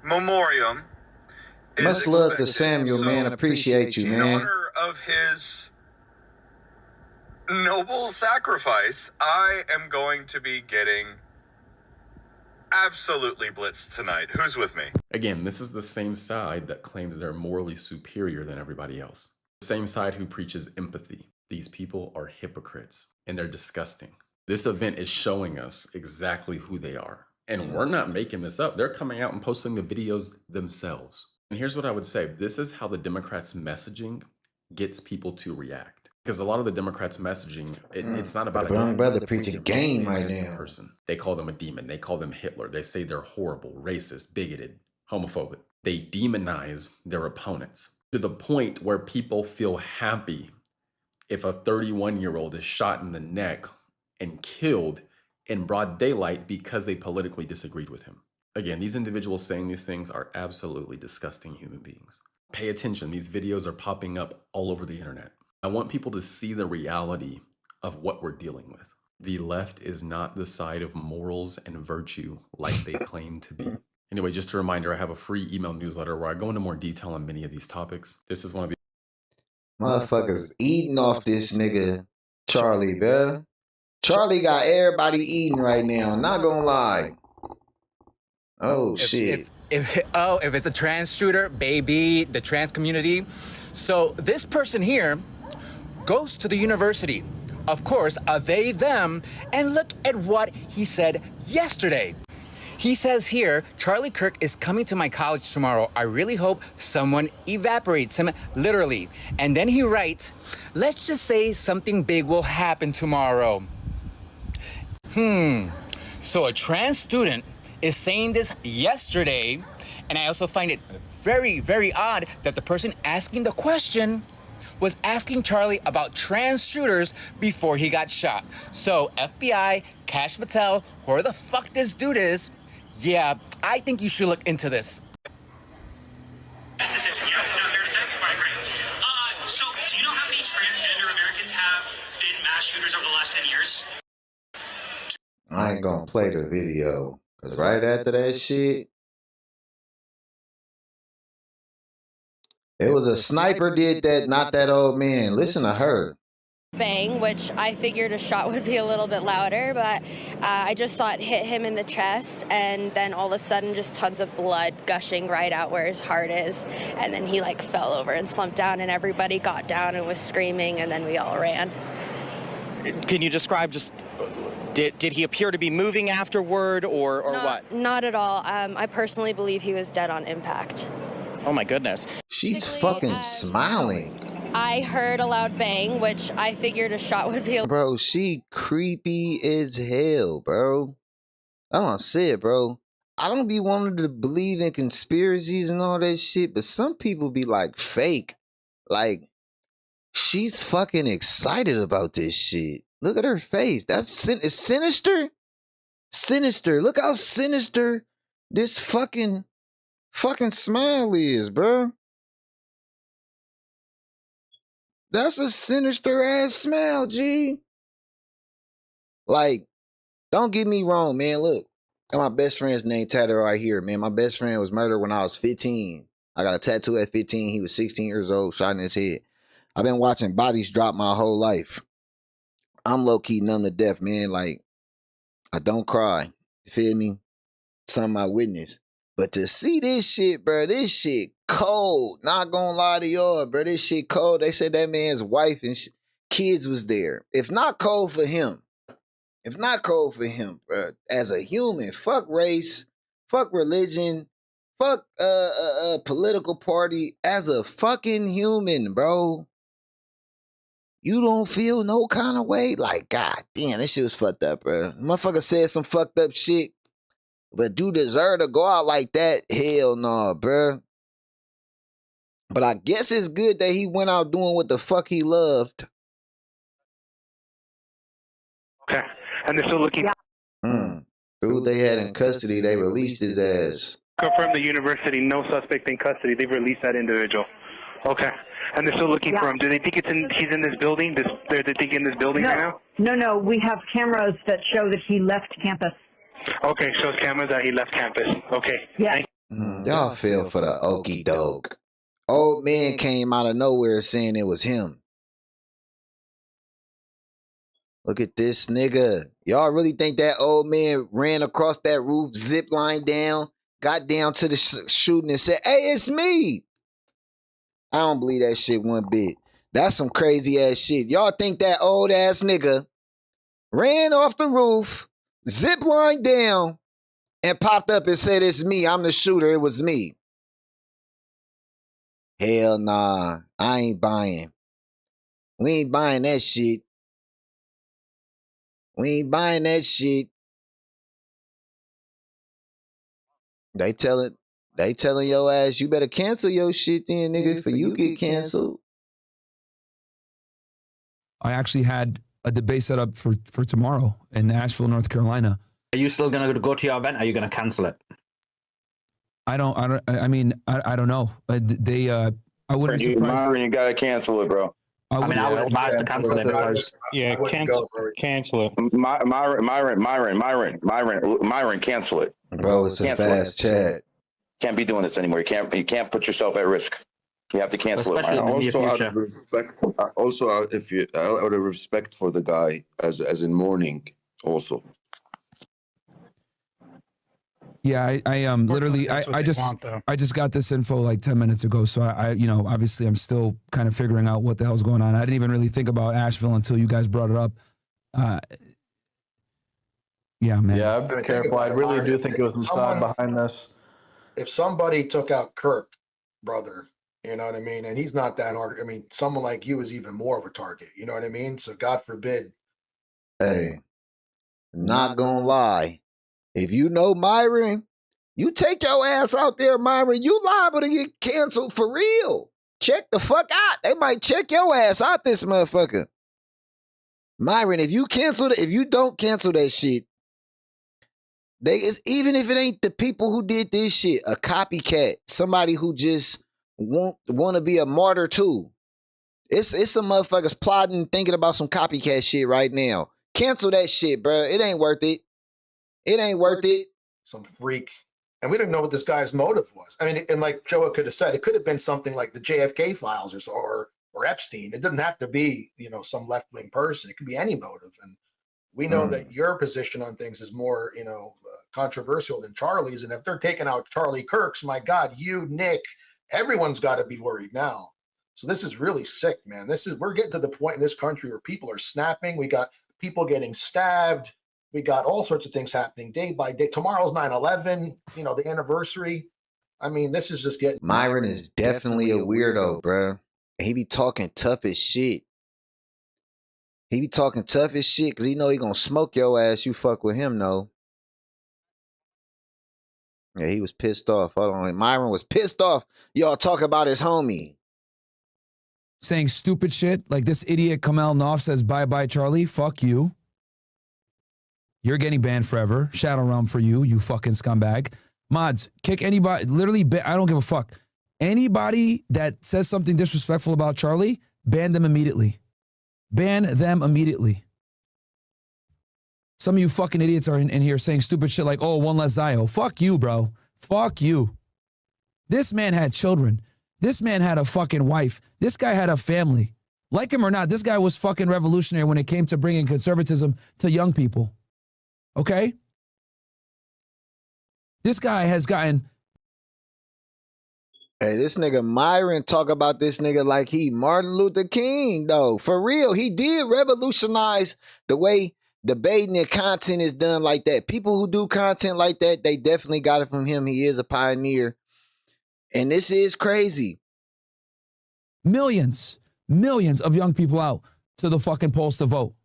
memoriam. Much love to Samuel, man. Appreciate you, man. In honor of his noble sacrifice, I am going to be getting absolutely blitzed tonight. Who's with me? Again, this is the same side that claims they're morally superior than everybody else. The same side who preaches empathy. These people are hypocrites, and they're disgusting. This event is showing us exactly who they are. And we're not making this up. They're coming out and posting the videos themselves. And here's what I would say. This is how the Democrats' messaging gets people to react. Because a lot of the Democrats' messaging, it's not about a brother preaching game right now. Person. They call them a demon. They call them Hitler. They say they're horrible, racist, bigoted, homophobic. They demonize their opponents to the point where people feel happy if a 31-year-old is shot in the neck and killed in broad daylight because they politically disagreed with him. Again, these individuals saying these things are absolutely disgusting human beings. Pay attention. These videos are popping up all over the internet. I want people to see the reality of what we're dealing with. The left is not the side of morals and virtue like they claim to be. Anyway, just a reminder, I have a free email newsletter where I go into more detail on many of these topics. This is one of the motherfuckers eating off this nigga Charlie, bruh. Charlie got everybody eating right now. Not gonna lie. Oh shit. If it's a trans shooter, baby, the trans community. So this person here goes to the university. Of course, they, them, and look at what he said yesterday. He says here, Charlie Kirk is coming to my college tomorrow. I really hope someone evaporates him, literally. And then he writes, let's just say something big will happen tomorrow. So a trans student is saying this yesterday, and I also find it very, very odd that the person asking the question was asking Charlie about trans shooters before he got shot. So FBI, Kash Patel, whoever the fuck this dude is, yeah, I think you should look into this. So, do you know how many transgender Americans have been mass shooters over the last 10 years? I ain't gonna play the video, cause right after that shit, it was a sniper did that, not that old man. Listen to her. Bang, which I figured a shot would be a little bit louder, but I just saw it hit him in the chest, and then all of a sudden just tons of blood gushing right out where his heart is, and then he like fell over and slumped down, and everybody got down and was screaming, and then we all ran. Can you describe just, did he appear to be moving afterward or what? Not at all. I personally believe he was dead on impact. Oh my goodness. She's fucking smiling. I heard a loud bang, which I figured a shot would be. Bro, she creepy as hell, bro. I don't say it, bro. I don't be wanting to believe in conspiracies and all that shit, but some people be like fake. Like, she's fucking excited about this shit. Look at her face. That's sinister. Sinister. Look how sinister this fucking smile is, bro. That's a sinister ass smile, G. Like, don't get me wrong, man. Look, got my best friend's name tattooed right here, man. My best friend was murdered when I was 15. I got a tattoo at 15. He was 16 years old, shot in his head. I've been watching bodies drop my whole life. I'm low-key numb to death, man. Like, I don't cry. You feel me? Something I witnessed. But to see this shit, bro, this shit cold. Not gonna lie to y'all, bro. This shit cold. They said that man's wife and kids was there. If not cold for him, if not cold for him, bro. As a human, fuck race, fuck religion, fuck political party. As a fucking human, bro, you don't feel no kind of way. Like, god damn, this shit was fucked up, bro. Motherfucker said some fucked up shit, but you deserve to go out like that? Hell no, bro. But I guess it's good that he went out doing what the fuck he loved. Okay. And they're still looking. Dude they had in custody, they released his ass. Confirm the university, no suspect in custody. They've released that individual. Okay. And they're still looking for him. Do they think he's in this building? They're thinking this building right now? No. We have cameras that show that he left campus. Okay, shows cameras that he left campus. Okay. Yeah. Y'all fell for the okey doke. Old man came out of nowhere saying it was him. Look at this nigga. Y'all really think that old man ran across that roof, zip line down, got down to the shooting and said, hey, it's me? I don't believe that shit one bit. That's some crazy ass shit. Y'all think that old ass nigga ran off the roof, zip line down, and popped up and said, it's me. I'm the shooter. It was me. Hell nah. I ain't buying. We ain't buying that shit. We ain't buying that shit. They telling your ass, you better cancel your shit then, nigga, for you get canceled. I actually had a debate set up for tomorrow in Asheville, North Carolina. Are you still going to go to your event? Or are you going to cancel it? I don't know. I wouldn't be surprised. You gotta cancel it, bro. I would advise to cancel it because cancel it. Myron, cancel it. Bro, it's a fast chat. Can't be doing this anymore. You can't put yourself at risk. You have to cancel it. Also, if you out of respect for the guy, as in mourning, also. Yeah, I literally I just got this info like 10 minutes ago, so I obviously I'm still kind of figuring out what the hell's going on. I didn't even really think about Asheville until you guys brought it up. Yeah, man. Yeah, be careful. I really do think it was Mossad behind this. If somebody took out Kirk, brother, you know what I mean, and he's not that hard. I mean, someone like you is even more of a target. You know what I mean? So God forbid. Hey, not gonna lie. If you know Myron, you take your ass out there, Myron, you liable to get canceled for real. Check the fuck out. They might check your ass out, this motherfucker. Myron, if you don't cancel that shit, even if it ain't the people who did this shit, a copycat, somebody who just want to be a martyr too. It's some motherfuckers plotting, thinking about some copycat shit right now. Cancel that shit, bro. It ain't worth it. It ain't worth it. Some freak. And we didn't know what this guy's motive was. I mean, and like Joe could have said, it could have been something like the JFK files or Epstein. It didn't have to be, some left-wing person. It could be any motive. And we know that your position on things is more, controversial than Charlie's. And if they're taking out Charlie Kirk's, my God, you, Nick, everyone's got to be worried now. So this is really sick, man. We're getting to the point in this country where people are snapping. We got people getting stabbed. We got all sorts of things happening day by day. Tomorrow's 9/11, the anniversary. I mean, this is just getting... Myron is definitely a weirdo, bro. He be talking tough as shit. He be talking tough as shit because he know he gonna smoke your ass. You fuck with him, no. Yeah, he was pissed off. Hold on. Myron was pissed off. Y'all talk about his homie. Saying stupid shit like this idiot Kamel Noff says, bye-bye, Charlie. Fuck you. You're getting banned forever. Shadow Realm for you, you fucking scumbag. Mods, kick anybody. Literally, I don't give a fuck. Anybody that says something disrespectful about Charlie, ban them immediately. Ban them immediately. Some of you fucking idiots are in here saying stupid shit like, oh, one less Zio. Fuck you, bro. Fuck you. This man had children. This man had a fucking wife. This guy had a family. Like him or not, this guy was fucking revolutionary when it came to bringing conservatism to young people. Okay? This guy has gotten... Hey, this nigga Myron talk about this nigga like he Martin Luther King, though. For real, he did revolutionize the way debating and content is done like that. People who do content like that, they definitely got it from him. He is a pioneer. And this is crazy. Millions of young people out to the fucking polls to vote.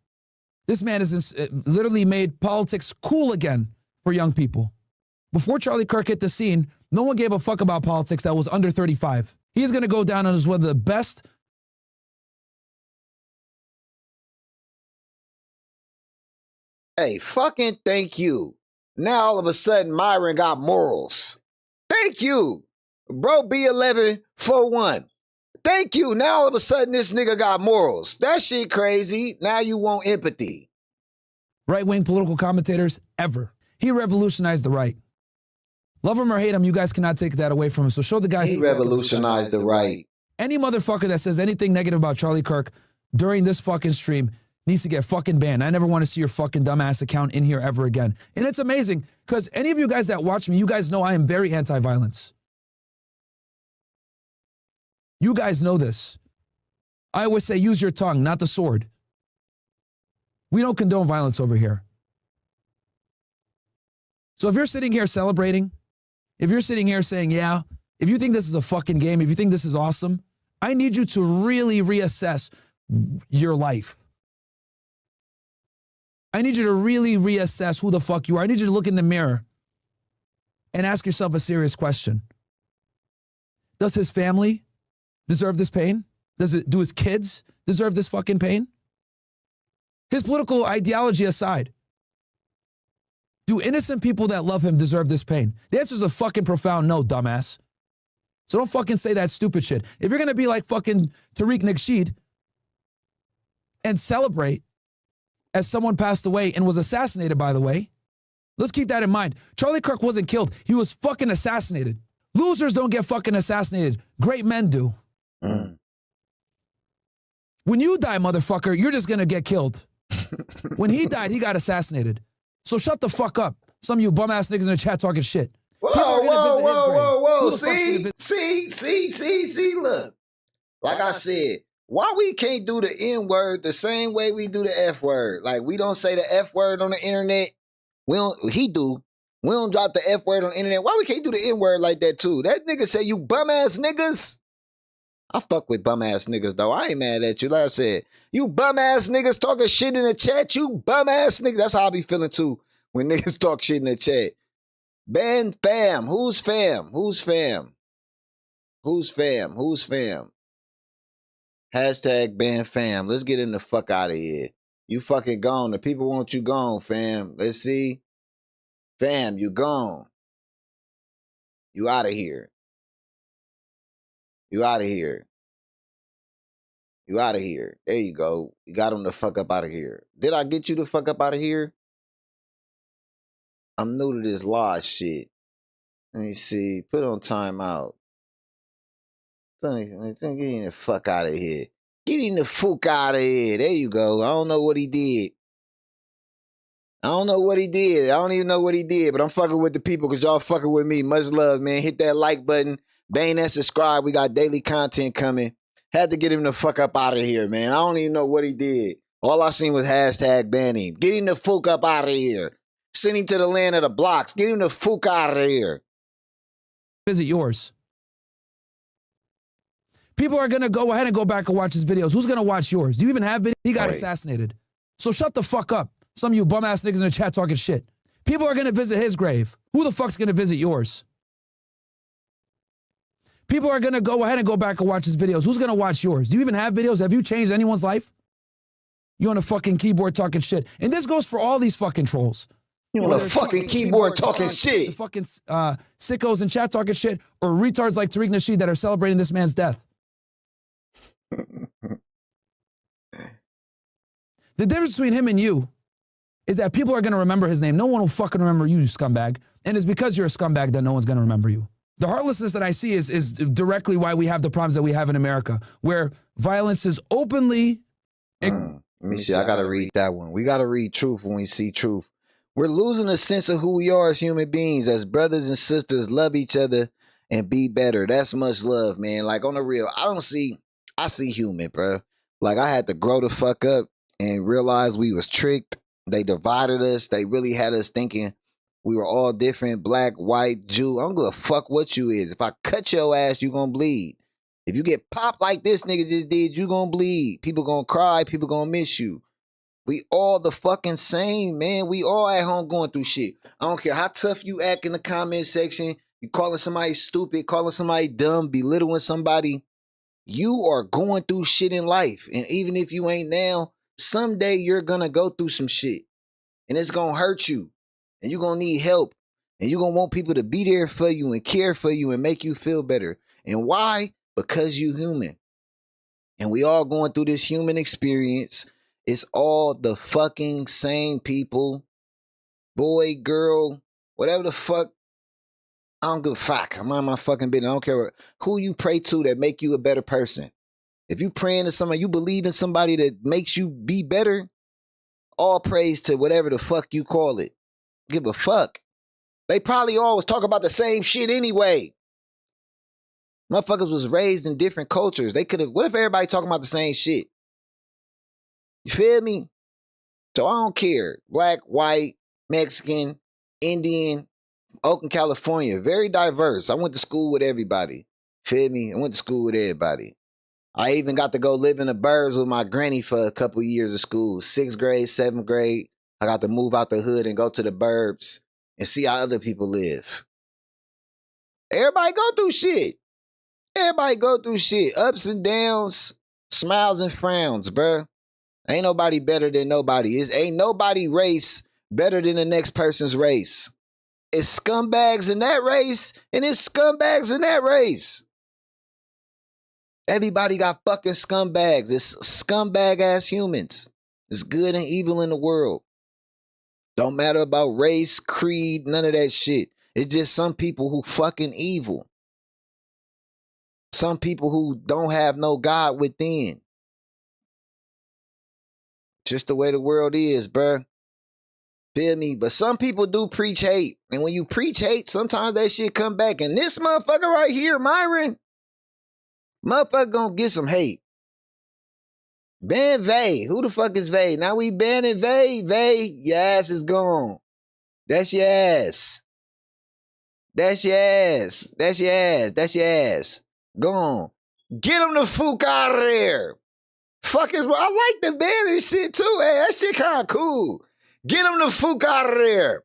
This man has literally made politics cool again for young people. Before Charlie Kirk hit the scene, no one gave a fuck about politics that was under 35. He's going to go down as one of the best. Hey, fucking thank you. Now all of a sudden Myron got morals. Thank you. Bro B1141. Thank you. Now all of a sudden this nigga got morals. That shit crazy. Now you want empathy. Right-wing political commentators ever. He revolutionized the right. Love him or hate him, you guys cannot take that away from him. So show the guys. He revolutionized the right. Any motherfucker that says anything negative about Charlie Kirk during this fucking stream needs to get fucking banned. I never want to see your fucking dumbass account in here ever again. And it's amazing because any of you guys that watch me, you guys know I am very anti-violence. You guys know this. I always say use your tongue, not the sword. We don't condone violence over here. So if you're sitting here celebrating, if you're sitting here saying, yeah, if you think this is a fucking game, if you think this is awesome, I need you to really reassess your life. I need you to really reassess who the fuck you are. I need you to look in the mirror and ask yourself a serious question. Does his family deserve this pain? Do his kids deserve this fucking pain? His political ideology aside, do innocent people that love him deserve this pain? The answer is a fucking profound no, dumbass. So don't fucking say that stupid shit. If you're going to be like fucking Tariq Nasheed and celebrate as someone passed away and was assassinated, by the way, let's keep that in mind. Charlie Kirk wasn't killed. He was fucking assassinated. Losers don't get fucking assassinated. Great men do. When you die, motherfucker, you're just going to get killed. When he died, he got assassinated. So shut the fuck up. Some of you bum-ass niggas in the chat talking shit. Whoa. See, look. Like I said, why we can't do the N-word the same way we do the F-word? Like, we don't say the F-word on the internet. He do. We don't drop the F-word on the internet. Why we can't do the N-word like that, too? That nigga say, you bum-ass niggas. I fuck with bum-ass niggas, though. I ain't mad at you. Like I said, you bum-ass niggas talking shit in the chat. You bum-ass niggas. That's how I be feeling, too, when niggas talk shit in the chat. Ban fam. Who's fam? Who's fam? Who's fam? Who's fam? Hashtag ban fam. Let's get in the fuck out of here. You fucking gone. The people want you gone, fam. Let's see. Fam, you gone. You out of here. You out of here. You out of here. There you go. You got him the fuck up out of here. Did I get you the fuck up out of here? I'm new to this law shit. Let me see. Put on timeout. Get him the fuck out of here. Get him the fuck out of here. There you go. I don't know what he did. I don't know what he did. I don't even know what he did, but I'm fucking with the people because y'all fucking with me. Much love, man. Hit that like button. Bang that subscribe. We got daily content coming. Had to get him the fuck up out of here, man. I don't even know what he did. All I seen was hashtag ban him. Get him the fuck up out of here. Send him to the land of the blocks. Get him the fuck out of here. Visit yours. People are going to go ahead and go back and watch his videos. Who's going to watch yours? Do you even have videos? He got assassinated. So shut the fuck up. Some of you bum-ass niggas in the chat talking shit. People are going to visit his grave. Who the fuck's going to visit yours? People are going to go ahead and go back and watch his videos. Who's going to watch yours? Do you even have videos? Have you changed anyone's life? You on a fucking keyboard talking shit. And this goes for all these fucking trolls. You on a fucking keyboard talking shit. The fucking sickos in chat talking shit or retards like Tariq Nasheed that are celebrating this man's death. The difference between him and you is that people are going to remember his name. No one will fucking remember you, you scumbag. And it's because you're a scumbag that no one's going to remember you. The heartlessness that I see is directly why we have the problems that we have in America, where violence is openly... Let me see. I got to read that one. We got to read truth when we see truth. We're losing a sense of who we are as human beings, as brothers and sisters, love each other and be better. That's much love, man. Like, on the real, I see human, bro. Like, I had to grow the fuck up and realize we was tricked They divided us. They really had us thinking we were all different, black, white, Jew. I don't give a fuck what you is. If I cut your ass, you gonna bleed. If you get popped like this nigga just did, you gonna bleed. People gonna cry. People gonna miss you. We all the fucking same, man. We all at home going through shit. I don't care how tough you act in the comment section. You calling somebody stupid, calling somebody dumb, belittling somebody. You are going through shit in life. And even if you ain't now, someday you're gonna go through some shit. And it's gonna hurt you. And you're gonna need help. And you're gonna want people to be there for you and care for you and make you feel better. And why? Because you human. And we all going through this human experience. It's all the fucking same people. Boy, girl, whatever the fuck. I don't give a fuck. I'm on my fucking business. I don't care who you pray to that make you a better person. If you praying to somebody, you believe in somebody that makes you be better, all praise to whatever the fuck you call it. Give a fuck. They probably always talk about the same shit anyway. Motherfuckers was raised in different cultures. They could have, what if everybody talking about the same shit? You feel me? So I don't care. Black, white, Mexican, Indian, Oakland, California. Very diverse. I went to school with everybody. Feel me? I went to school with everybody. I even got to go live in the burbs with my granny for a couple years of school. 6th grade, 7th grade. I got to move out the hood and go to the burbs and see how other people live. Everybody go through shit. Everybody go through shit. Ups and downs, smiles and frowns, bruh. Ain't nobody better than nobody. Ain't nobody race better than the next person's race. It's scumbags in that race, and it's scumbags in that race. Everybody got fucking scumbags. It's scumbag-ass humans. It's good and evil in the world. Don't matter about race, creed, none of that shit. It's just some people who fucking evil. Some people who don't have no God within. Just the way the world is, bruh. Feel me? But some people do preach hate. And when you preach hate, sometimes that shit come back. And this motherfucker right here, Myron, motherfucker gonna get some hate. Ban Vay. Who the fuck is Vay? Now we banning Vay. Vay, your ass is gone. That's your ass. That's your ass. That's your ass. That's your ass. Gone. Get him the fuck out of there. Fuck is, I like the banning shit too. Hey, that shit kind of cool. Get him the fuck out of there.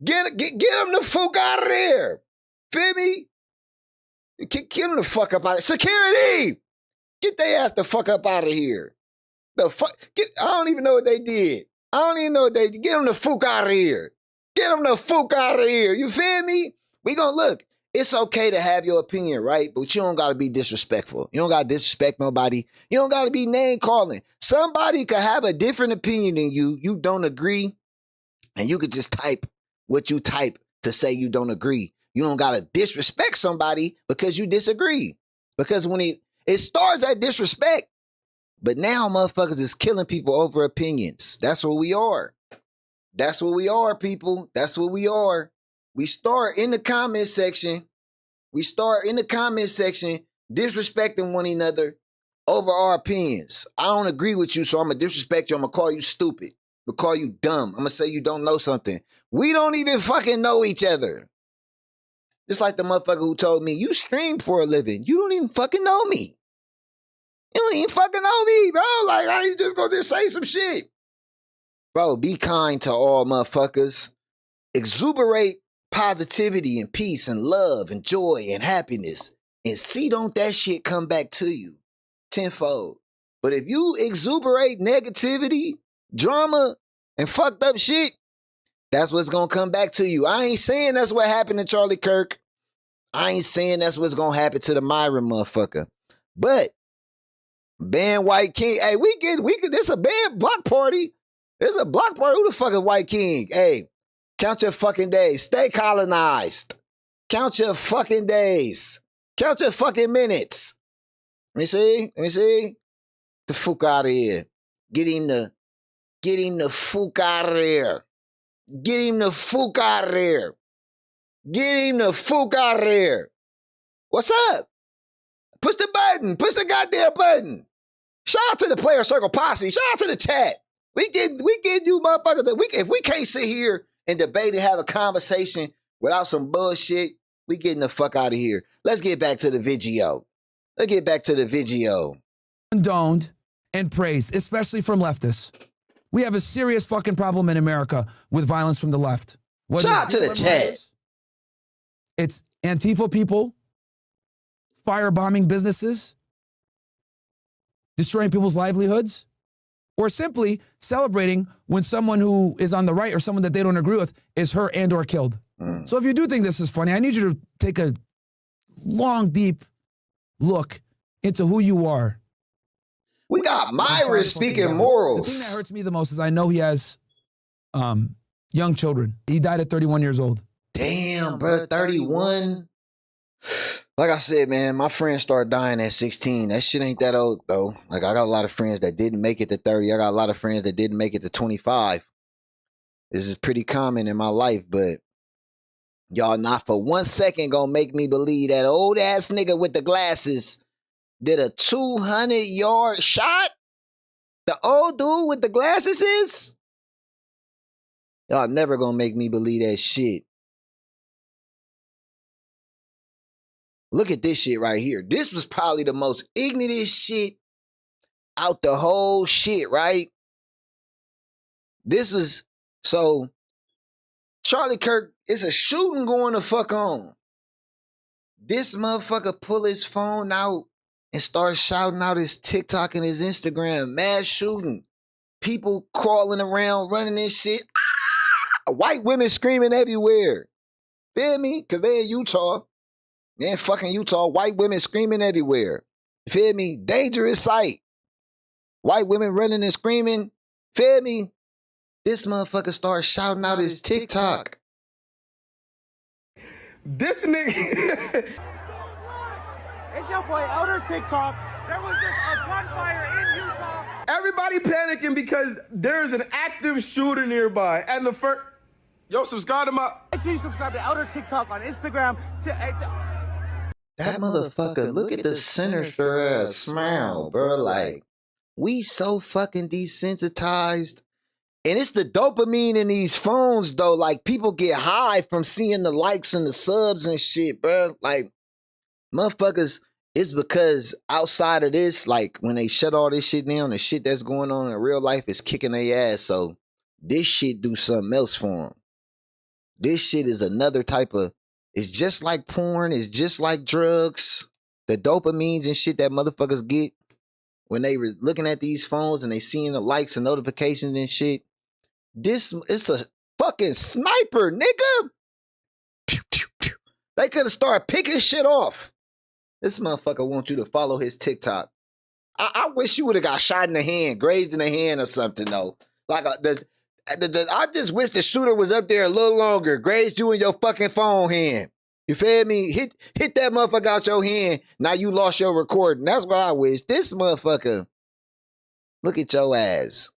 Get him the fuck out of there. Feel me? Get him the fuck up out of here. Security! Get their ass the fuck up out of here. The fuck? I don't even know what they did. I don't even know what they did. Get them the fuck out of here. Get them the fuck out of here. You feel me? We gonna look. It's okay to have your opinion, right? But you don't gotta be disrespectful. You don't gotta disrespect nobody. You don't gotta be name calling. Somebody could have a different opinion than you. You don't agree. And you could just type what you type to say you don't agree. You don't gotta disrespect somebody because you disagree. Because when it starts at disrespect, but now motherfuckers is killing people over opinions. That's what we are. That's what we are, people. That's what we are. We start in the comment section. We start in the comment section disrespecting one another over our opinions. I don't agree with you, so I'm going to disrespect you. I'm going to call you stupid. I'm going to call you dumb. I'm going to say you don't know something. We don't even fucking know each other. Just like the motherfucker who told me, you stream for a living. You don't even fucking know me. You don't even fucking know me, bro. Like, how you just gonna just say some shit? Bro, be kind to all motherfuckers. Exuberate positivity and peace and love and joy and happiness. And see, don't that shit come back to you tenfold. But if you exuberate negativity, drama, and fucked up shit, that's what's gonna come back to you. I ain't saying that's what happened to Charlie Kirk. I ain't saying that's what's gonna happen to the Myron motherfucker. But ban White King. Hey, we get this a ban block party. There's a block party. Who the fuck is White King? Hey, count your fucking days. Stay colonized. Count your fucking days. Count your fucking minutes. Let me see. The fuck out of here. Get him the fuck out of here. Get him the fuck out of there. Get him the fuck out of there. What's up? Push the button. Push the goddamn button. Shout out to the Player Circle Posse. Shout out to the chat. We get you motherfuckers. If we can't sit here and debate and have a conversation without some bullshit, we getting the fuck out of here. Let's get back to the video. Condoned and praised, especially from leftists. We have a serious fucking problem in America with violence from the left. Shout out to the chat. It's Antifa people firebombing businesses, destroying people's livelihoods, or simply celebrating when someone who is on the right or someone that they don't agree with is hurt and or killed. So if you do think this is funny, I need you to take a long, deep look into who you are. We got Myra speaking morals. The thing that hurts me the most is I know he has young children. He died at 31 years old. Damn, bro, 31. Like I said, man, my friends start dying at 16. That shit ain't that old, though. Like, I got a lot of friends that didn't make it to 30. I got a lot of friends that didn't make it to 25. This is pretty common in my life, but y'all not for 1 second gonna make me believe that old ass nigga with the glasses did a 200-yard shot? The old dude with the glasses is? Y'all never gonna make me believe that shit. Look at this shit right here. This was probably the most ignorant shit out the whole shit, right? This was, so, Charlie Kirk, it's a shooting going the fuck on. This motherfucker pull his phone out and start shouting out his TikTok and his Instagram. Mass shooting. People crawling around, running this shit. Ah! White women screaming everywhere. Feel me? Because they in Utah. They in fucking Utah. White women screaming everywhere. Feel me? Dangerous sight. White women running and screaming. Feel me? This motherfucker started shouting out his TikTok. This nigga. It's your boy Elder TikTok. There was just a gunfire in Utah. Everybody panicking because there's an active shooter nearby. And the first. Yo, subscribe to my. Make sure you subscribe to Elder TikTok on Instagram. That motherfucker, look at the sinister ass smile, bro. Like, we so fucking desensitized. And it's the dopamine in these phones, though. Like, people get high from seeing the likes and the subs and shit, bro. Like, motherfuckers, it's because outside of this, like, when they shut all this shit down, the shit that's going on in real life is kicking their ass. So, this shit do something else for them. This shit is another type of, it's just like porn. It's just like drugs. The dopamines and shit that motherfuckers get when they looking at these phones and they seeing the likes and notifications and shit. This, it's a fucking sniper, nigga. Pew, pew, pew. They could have started picking shit off. This motherfucker wants you to follow his TikTok. I wish you would have got shot in the hand, grazed in the hand or something, though. Like, I just wish the shooter was up there a little longer, grazed you in your fucking phone hand. You feel me? Hit that motherfucker out your hand. Now you lost your recording. That's what I wish. This motherfucker, look at your ass.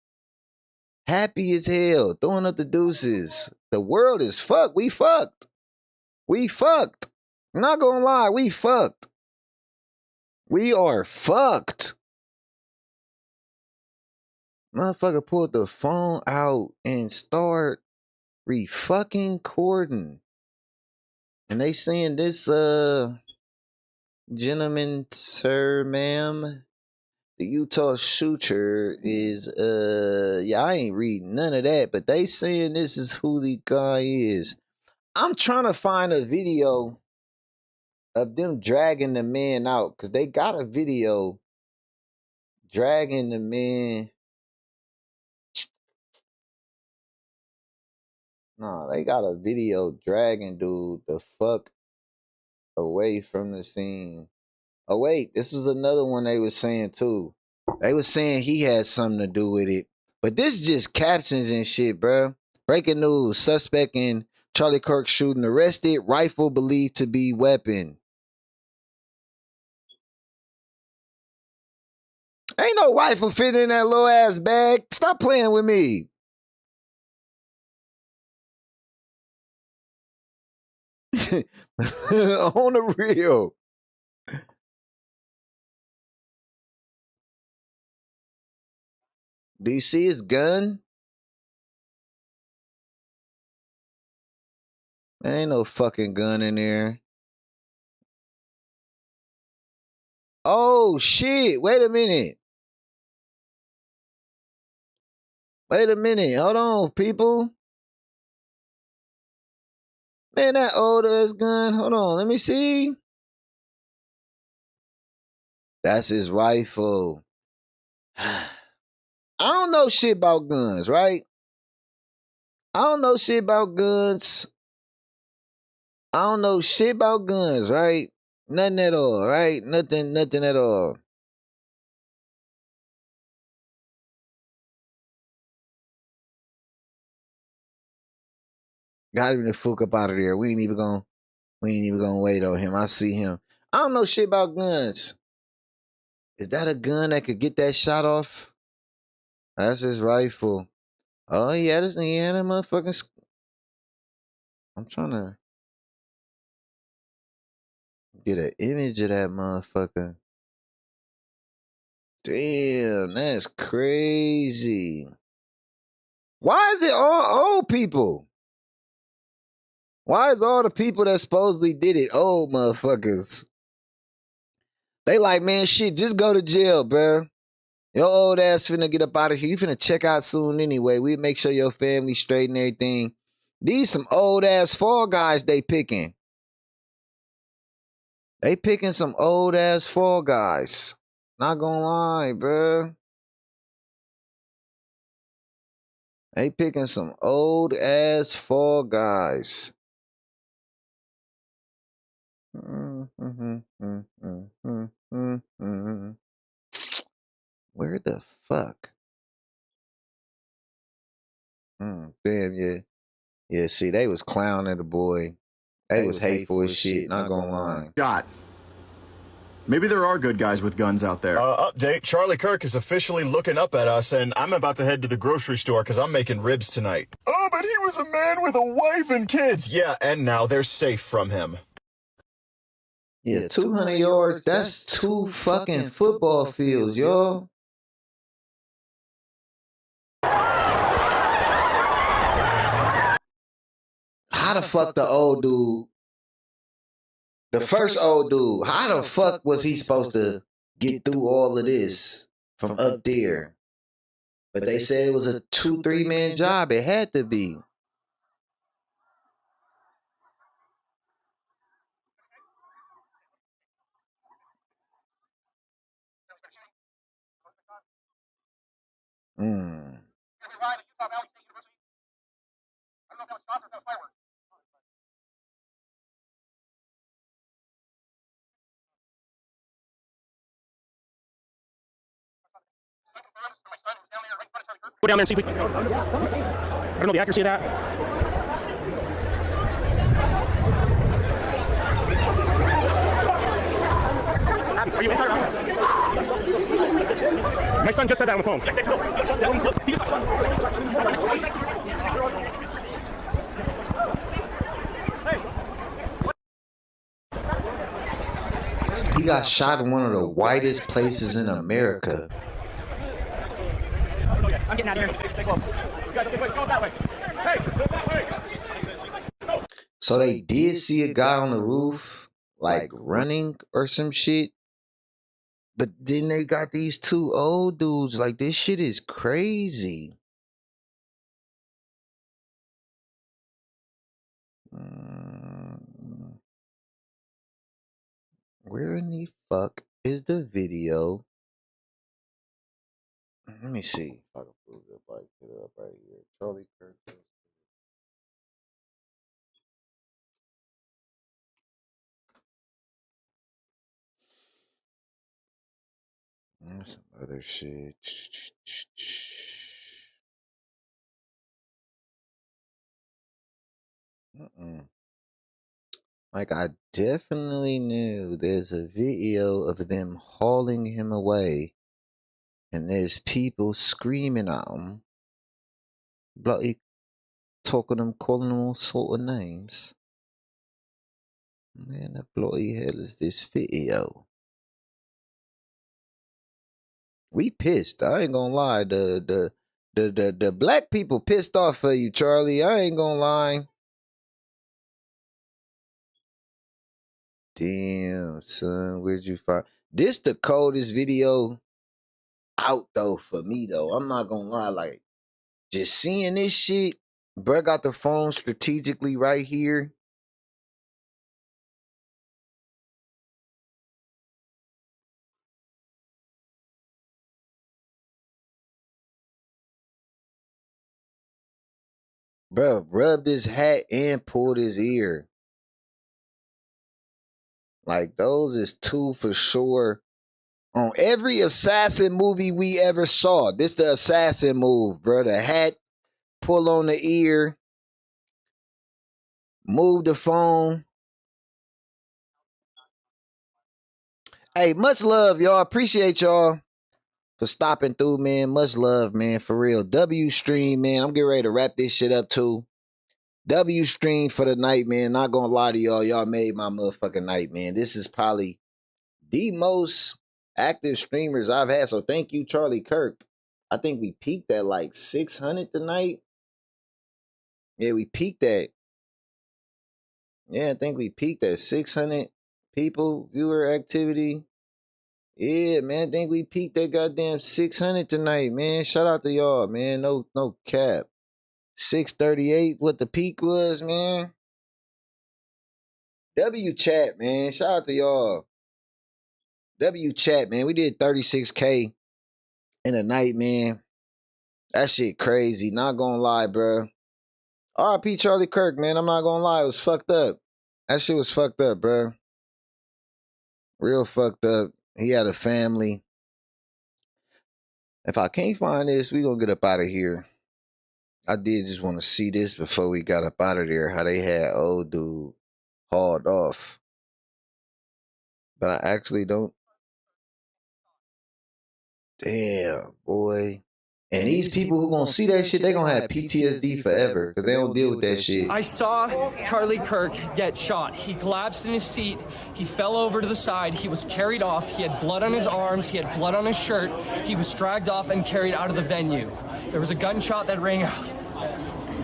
Happy as hell, throwing up the deuces. The world is fucked. We fucked. We fucked. I'm not gonna lie, we fucked. We are fucked. Motherfucker pulled the phone out and start re-fucking cording. And they saying this, gentleman, sir, ma'am, the Utah shooter is, yeah, I ain't reading none of that, but they saying this is who the guy is. I'm trying to find a video of them dragging the man out, because they got a video dragging the man. No, they got a video dragging dude the fuck away from the scene. Oh, wait, this was another one they was saying too. They was saying he had something to do with it. But this just captions and shit, bro. Breaking news, suspect in Charlie Kirk shooting arrested, rifle believed to be weapon. Ain't no rifle fitting in that little ass bag. Stop playing with me. On the real. Do you see his gun? There ain't no fucking gun in there. Oh, shit. Wait a minute. Wait a minute. Hold on, people. Man, that old ass gun. Hold on. Let me see. That's his rifle. I don't know shit about guns, right? I don't know shit about guns. I don't know shit about guns, right? Nothing at all, right? Nothing at all. Got him the fuck up out of there. We ain't even gonna wait on him. I see him. I don't know shit about guns. Is that a gun that could get that shot off? That's his rifle. Oh yeah, that motherfucking. I'm trying to get an image of that motherfucker. Damn, that's crazy. Why is it all old people? Why is all the people that supposedly did it old motherfuckers? They like, man, shit, just go to jail, bruh. Your old ass finna get up out of here. You finna check out soon anyway. We make sure your family straight and everything. These some old ass fall guys they picking. They picking some old ass fall guys. Not gonna lie, bruh. They picking some old ass fall guys. Where the fuck? Damn, yeah. Yeah, see, they was clowning the boy. They was hateful as shit, not gonna lie. Shot. Maybe there are good guys with guns out there. Update, Charlie Kirk is officially looking up at us, and I'm about to head to the grocery store because I'm making ribs tonight. Oh, but he was a man with a wife and kids. Yeah, and now they're safe from him. Yeah, 200 yards, that's 2 fucking football fields, y'all. How the fuck the old dude, the first old dude, how the fuck was he supposed to get through all of this from up there? But they said it was a 2-3 man job. It had to be. Go down there and see if we can. I don't know the accuracy of that. Are you inside? My son just said that on the phone. He got shot in one of the whitest places in America. I'm getting out of here. Go that way. So they did see a guy on the roof, like running or some shit. But then they got these 2 old dudes. Like, this shit is crazy. Where in the fuck is the video? Let me see if I can prove it. Like, get it up right here. Charlie Kirk. There's some other shit. Like, I definitely knew there's a video of them hauling him away, and there's people screaming at him, bloody talking them, calling them all sort of names. Man, the bloody hell is this video? We pissed. I ain't gonna lie. The black people pissed off for you, Charlie. I ain't gonna lie. Damn, son, where'd you find this? The coldest video out though for me though. I'm not gonna lie, like just seeing this shit. Bruh got the phone strategically right here. Bruh rubbed his hat and pulled his ear. Like those is two for sure. On every assassin movie we ever saw, this the assassin move, bro. The hat, pull on the ear, move the phone. Hey, much love, y'all. Appreciate y'all for stopping through, man. Much love, man. For real. W stream, man. I'm getting ready to wrap this shit up too. W stream for the night, man. Not gonna lie to y'all. Y'all made my motherfucking night, man. This is probably the most active streamers I've had. So thank you, Charlie Kirk. I think we peaked at like 600 tonight. Yeah, we peaked at. Yeah, I think we peaked at 600 people, viewer activity. Yeah, man, I think we peaked at goddamn 600 tonight, man. Shout out to y'all, man. No cap. 638, what the peak was, man. W chat, man. Shout out to y'all. W chat, man. We did 36K in a night, man. That shit crazy. Not gonna lie, bro. RIP Charlie Kirk, man. I'm not gonna lie. It was fucked up. That shit was fucked up, bro. Real fucked up. He had a family. If I can't find this, we gonna get up out of here. I did just want to see this before we got up out of there. How they had old dude hauled off. But I actually don't. Damn, boy. And these people who gonna see that shit, they gonna have PTSD forever because they don't deal with that shit. I saw Charlie Kirk get shot. He collapsed in his seat. He fell over to the side. He was carried off. He had blood on his arms. He had blood on his shirt. He was dragged off and carried out of the venue. There was a gunshot that rang out.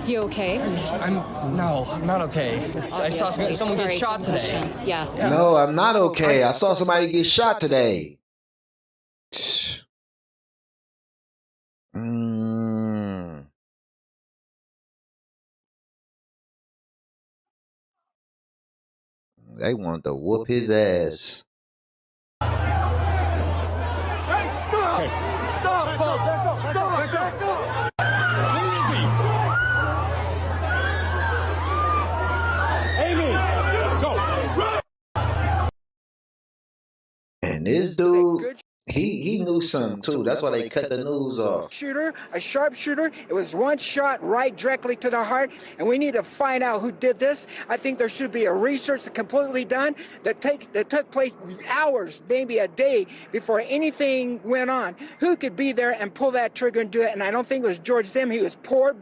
You okay? I'm not okay. I saw someone get shot today. Yeah. No, I'm not okay. I saw somebody get shot today. They want to whoop his ass. Hey, stop! Okay. Stop, folks! Stop! Back up! Amy, go! And this dude, he knew something too. That's why they cut the news off. Shooter, a sharpshooter. It was one shot right directly to the heart, and we need to find out who did this. I think there should be a research completely done that took place hours, maybe a day before anything went on. Who could be there and pull that trigger and do it? And I don't think it was George Zim. He was poor.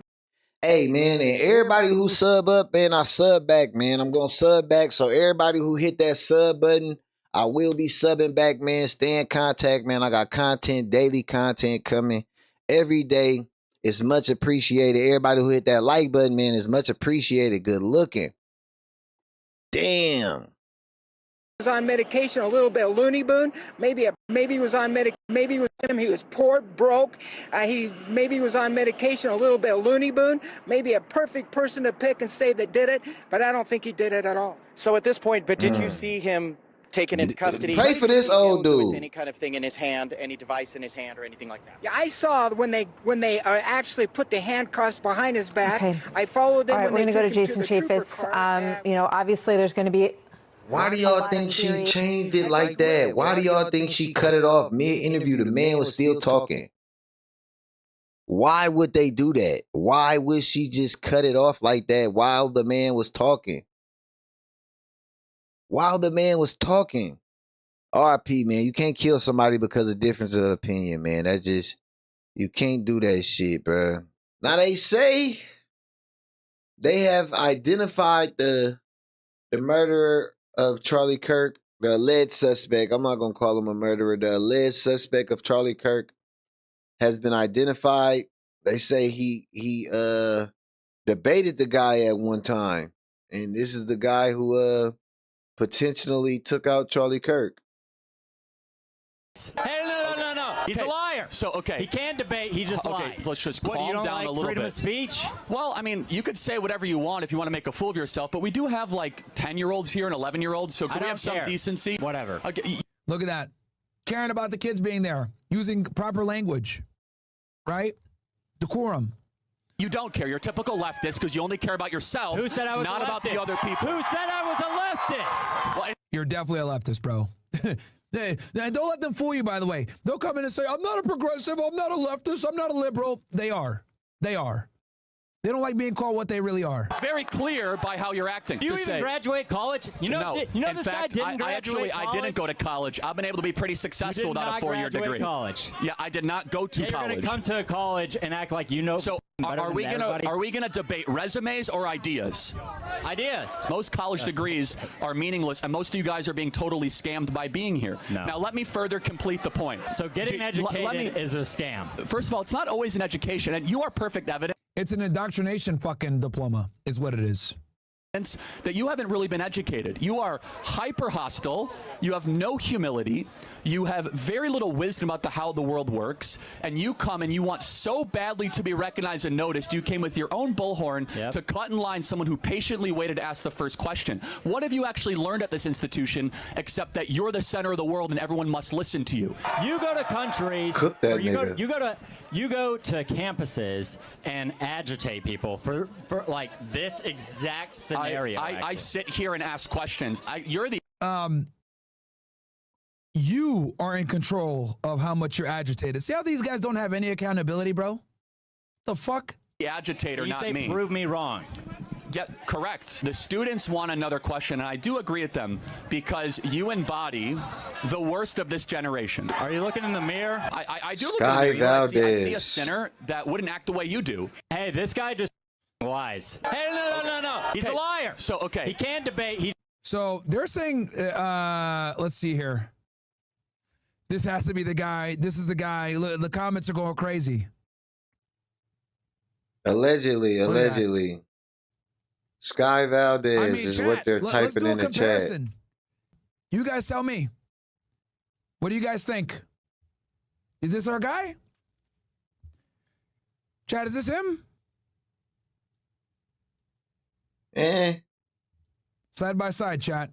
Hey, man, and everybody who sub up, man, I sub back, man. I'm going to sub back. So everybody who hit that sub button, I will be subbing back, man. Stay in contact, man. I got content, daily content coming every day. It's much appreciated. Everybody who hit that like button, man, is much appreciated. Good looking. Damn. Was on medication, a little bit of loony boon. Maybe he was on medication. Maybe he was poor, broke. He was on medication, a little bit of loony boon. Maybe a perfect person to pick and say that did it, but I don't think he did it at all. So at this point, but did you see him taken into custody? Pray for this old dude. With any kind of thing in his hand, any device in his hand, or anything like that. Yeah, I saw when they actually put the handcuffs behind his back. Okay. I followed them. All right, we're going to go to Jason Chaffetz. Obviously, there's going to be. Why do y'all think she changed it like that? Why do y'all think she cut it off mid-interview? The man was still talking. Why would they do that? Why would she just cut it off like that while the man was talking? While the man was talking. RIP, man. You can't kill somebody because of difference of opinion, man. That's just, you can't do that shit, bro. Now they say they have identified the murderer of Charlie Kirk The alleged suspect, I'm not going to call him a murderer. The alleged suspect of Charlie Kirk has been identified. They say he debated the guy at one time. And this is the guy who potentially took out Charlie Kirk. Hey, no. He's a liar. So, okay. He can't debate. He just lies. So let's just What, calm you don't down like a little freedom bit. of speech? Well, I mean, you could say whatever you want if you want to make a fool of yourself, but we do have like 10-year-olds here and 11-year-olds, so can we have some decency? Whatever. Okay. Look at that. Caring about the kids being there, using proper language, right? Decorum. You don't care. You're a typical leftist because you only care about yourself. Who said I was not a about the leftist? other people. Who said I was a leftist? Well, You're definitely a leftist, bro. And don't let them fool you, by the way. They'll come in and say, I'm not a progressive, I'm not a leftist, I'm not a liberal. They are. They are. They don't like being called what they really are. It's very clear by how you're acting. Do you even graduate college? You know, no. you know In this fact, guy didn't graduate college? I didn't go to college. I've been able to be pretty successful without a 4-year degree. College. Yeah, I did not go to You're college. gonna come to college and act like you know. So are we gonna debate resumes or ideas? Ideas. Most college degrees are meaningless, and most of you guys are being totally scammed by being here. No. Now let me further complete the point. So getting educated is a scam. First of all, it's not always an education, and you are perfect evidence. It's an indoctrination fucking diploma, is what it is. That you haven't really been educated. You are hyper hostile. You have no humility. You have very little wisdom about how the world works. And you come and you want so badly to be recognized and noticed. You came with your own bullhorn to cut in line someone who patiently waited to ask the first question. What have you actually learned at this institution except that you're the center of the world and everyone must listen to you? You go to countries. Cook that You go to campuses and agitate people for like this exact scenario. I sit here and ask questions. You're the you are in control of how much you're agitated. See how these guys don't have any accountability, bro? The fuck? The agitator, not me. Prove me wrong. Yeah, correct. The students want another question, and I do agree with them because you embody the worst of this generation. Are you looking in the mirror? I do look in the mirror. I see a sinner that wouldn't act the way you do. Hey, this guy just lies. Hey, no. He's a liar. So, okay. He can't debate. So they're saying, let's see here. This has to be the guy. This is the guy. Look, the comments are going crazy. Allegedly. Sky Valdez is chat, what they're typing in the chat. You guys tell me. What do you guys think? Is this our guy? Chat, is this him? Side by side, chat.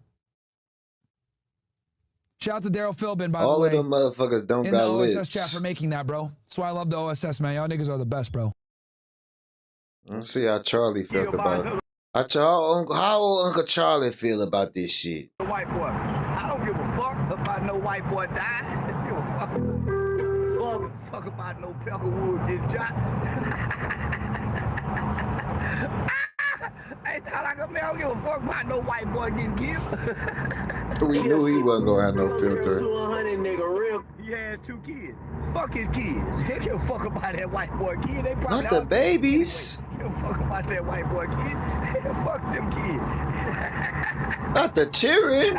Shout out to Daryl Philbin, by the way. All of them motherfuckers don't got lips. In the OSS chat for making that, bro. That's why I love the OSS, man. Y'all niggas are the best, bro. Let's see how Charlie felt about it. How old Uncle Charlie feel about this shit? The white boy. I don't give a fuck about no white boy dying. I don't give a fuck about no Peckerwood getting shot. I don't give a fuck about no white boy getting killed. We knew he wasn't gonna have no filter. 200 nigga real. He has 2 kids. Fuck his kids. He give a fuck about that white boy kid. They probably Not the babies. Give a fuck about that white boy kid. Fuck them kids. Not the children.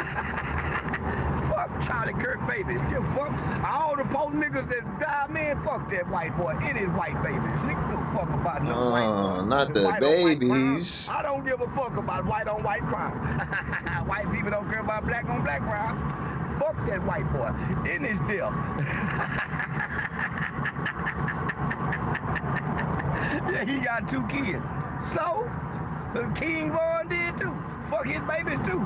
Fuck Charlie Kirk babies. Give a fuck. All the poor niggas that die, man, fuck that white boy and his white babies. Niggas give a fuck about no white boy. Not the babies. I don't give a fuck about white on white crime. White people don't care about black on black crime. Fuck that white boy in his death. Yeah, he got 2 kids. So, King Von did too. Fuck his babies too.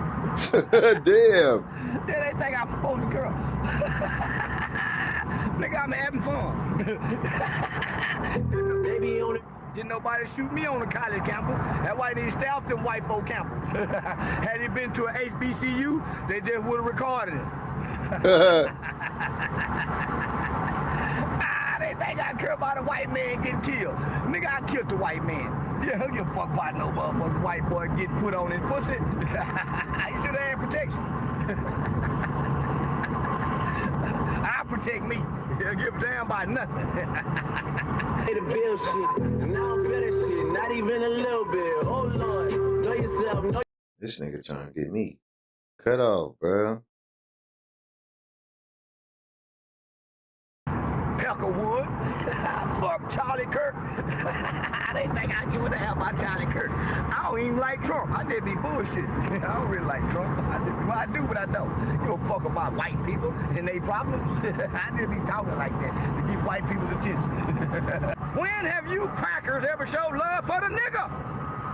Damn. Yeah, they think I'm supposed to girl. Nigga, I'm having fun. Baby on it. Didn't nobody shoot me on the college campus. That's why they staffed them white folk campus. Had he been to an HBCU, they just would have recorded it. They think I care about a white man getting killed. Nigga, I killed the white man. Yeah, who give a fuck about no motherfucking white boy getting put on his pussy? You should have had protection. I protect me. You give a damn about nothing. Hey, the bill shit. And now I'm finished shit. Not even a little bit. Oh, Lord. Know yourself. This nigga trying to get me cut off, bro. Peckerwood. Fuck Charlie Kirk. They think I give a damn about Charlie Kirk. I don't even like Trump. I just be bullshit. I don't really like Trump. I do, but I don't. You don't fuck about white people and their problems. I just be talking like that to get white people's attention. When have you crackers ever showed love for the nigga?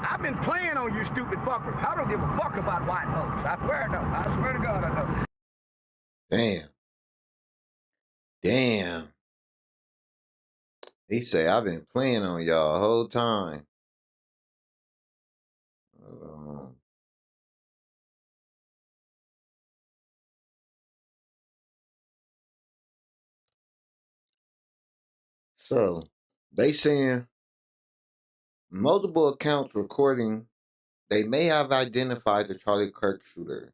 I've been playing on you stupid fuckers. I don't give a fuck about white folks. I swear I don't. I swear to God I don't. Damn. Damn. He say, I've been playing on y'all the whole time. So, they saying multiple accounts recording they may have identified the Charlie Kirk shooter.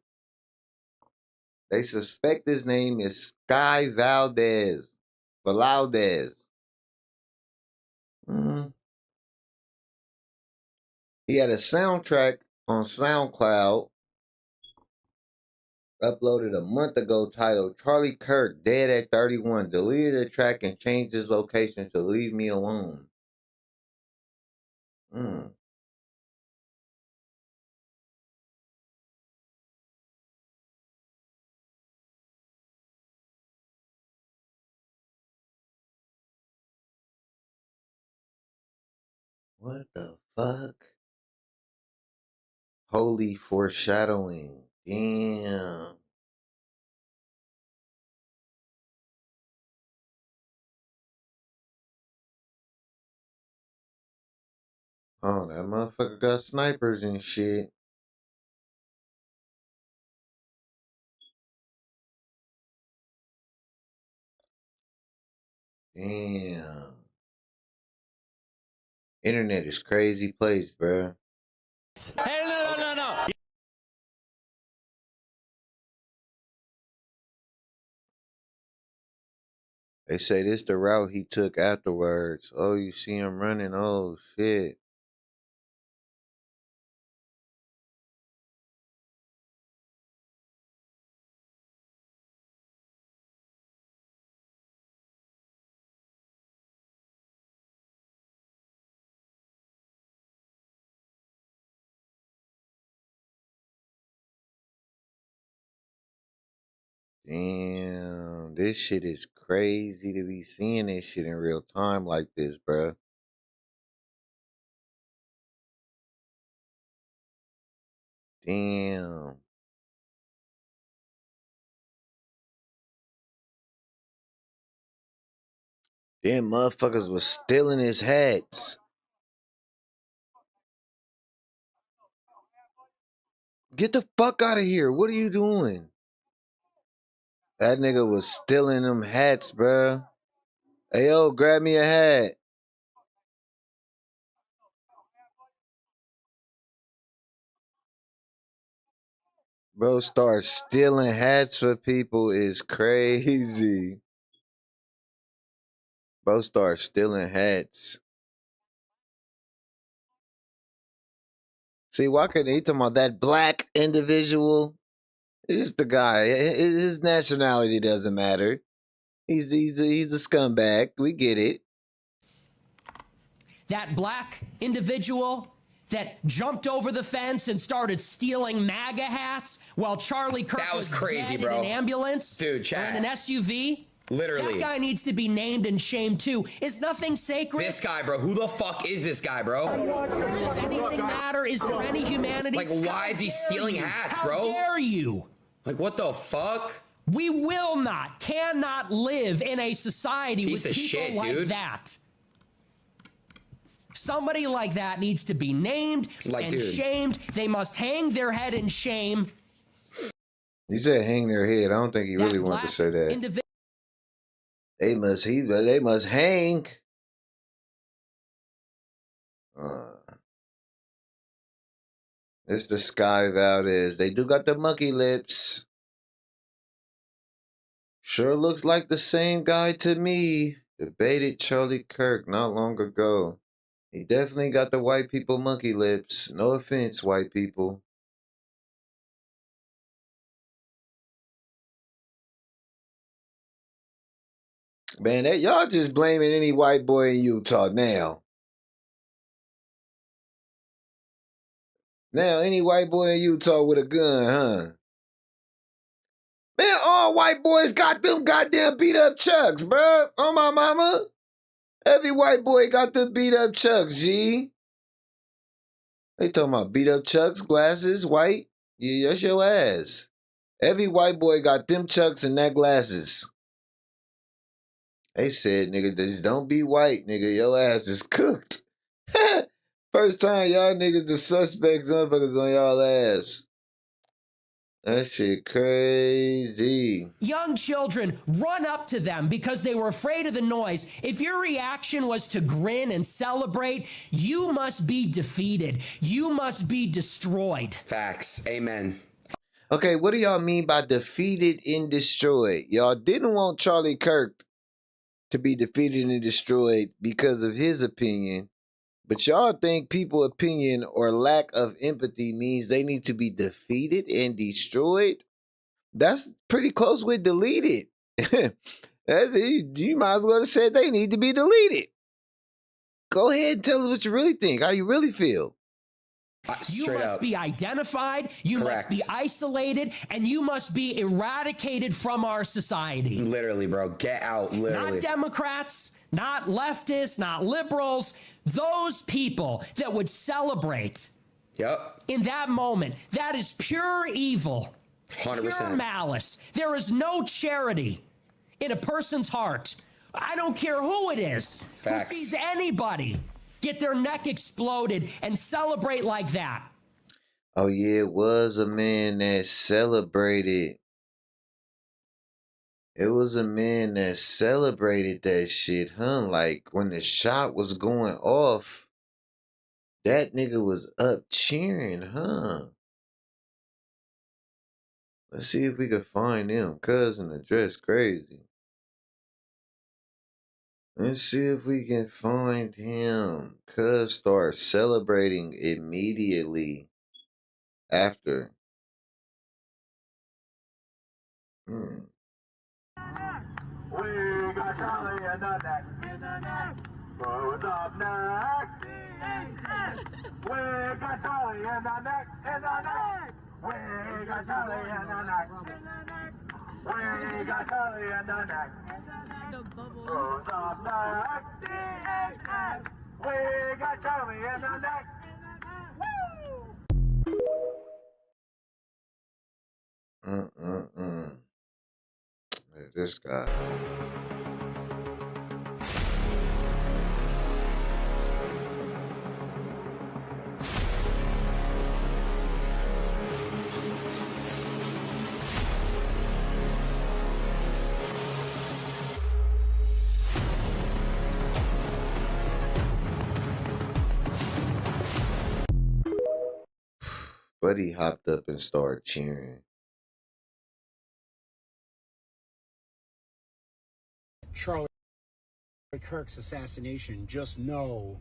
They suspect his name is Sky Valdez. Valadez. He had a soundtrack on SoundCloud uploaded a month ago titled Charlie Kirk Dead at 31. Deleted the track and changed his location to Leave Me Alone. What the fuck? Holy foreshadowing. Damn. Oh, that motherfucker got snipers and shit. Damn. Internet is crazy place, bruh. Hey, no. They say this the route he took afterwards. Oh, you see him running. Oh, shit. Damn, this shit is crazy to be seeing this shit in real time like this, bruh. Damn. Them motherfuckers was stealing his hats. Get the fuck out of here. What are you doing? That nigga was stealing them hats, bruh. Hey, yo, grab me a hat. Bro, start stealing hats for people is crazy. Bro, start stealing hats. See, why couldn't he talking about that black individual? It's the guy. His nationality doesn't matter. He's a scumbag. We get it. That black individual that jumped over the fence and started stealing MAGA hats while Charlie Kirk was crazy, dead in an ambulance, dude, or in an SUV. Literally. That guy needs to be named and shamed too. Is nothing sacred? This guy, bro. Who the fuck is this guy, bro? Does anything matter? Is there any humanity? Like, why is he stealing hats, bro? How dare you? Like, what the fuck? We will not, cannot live in a society with people like that. Somebody like that needs to be named and shamed. They must hang their head in shame. He said hang their head. I don't think he really wanted to say that. They must hang. It's the Sky Valdez. They do got the monkey lips. Sure looks like the same guy to me. Debated Charlie Kirk not long ago. He definitely got the white people monkey lips. No offense, white people. Man, y'all just blaming any white boy in Utah now. Now, any white boy in Utah with a gun, huh? Man, all white boys got them goddamn beat up chucks, bruh. On my mama. Every white boy got them beat up chucks, G. They talking about beat up chucks, glasses, white. Yeah, that's your ass. Every white boy got them chucks and that glasses. They said, nigga, just don't be white, nigga. Your ass is cooked. First time y'all niggas the suspects motherfuckers on y'all ass. That shit crazy. Young children run up to them because they were afraid of the noise. If your reaction was to grin and celebrate, you must be defeated. You must be destroyed. Facts. Amen. Okay, what do y'all mean by defeated and destroyed? Y'all didn't want Charlie Kirk to be defeated and destroyed because of his opinion. But y'all think people's opinion or lack of empathy means they need to be defeated and destroyed? That's pretty close with deleted. You might as well have said they need to be deleted. Go ahead and tell us what you really think, how you really feel. You must be identified, you must be isolated, and you must be eradicated from our society. Literally, bro. Get out, literally. Not Democrats, not leftists, not liberals. Those people that would celebrate in that moment, that is pure evil. 100%. Pure malice. There is no charity in a person's heart. I don't care who it is. Facts. Who sees anybody get their neck exploded and celebrate like that. Oh yeah, it was a man that celebrated. It was a man that celebrated that shit, huh? Like when the shot was going off, that nigga was up cheering, huh? Let's see if we can find him. Cousin address crazy. Let's see if we can find him. Cuz start celebrating immediately after. We got Charlie in the neck. Who's up next? We got Charlie in the neck. We got Charlie in the neck. We got Charlie in the neck. Who's up next? We got Charlie in the neck. This guy. Buddy hopped up and started cheering. Charlie Kirk's assassination, just know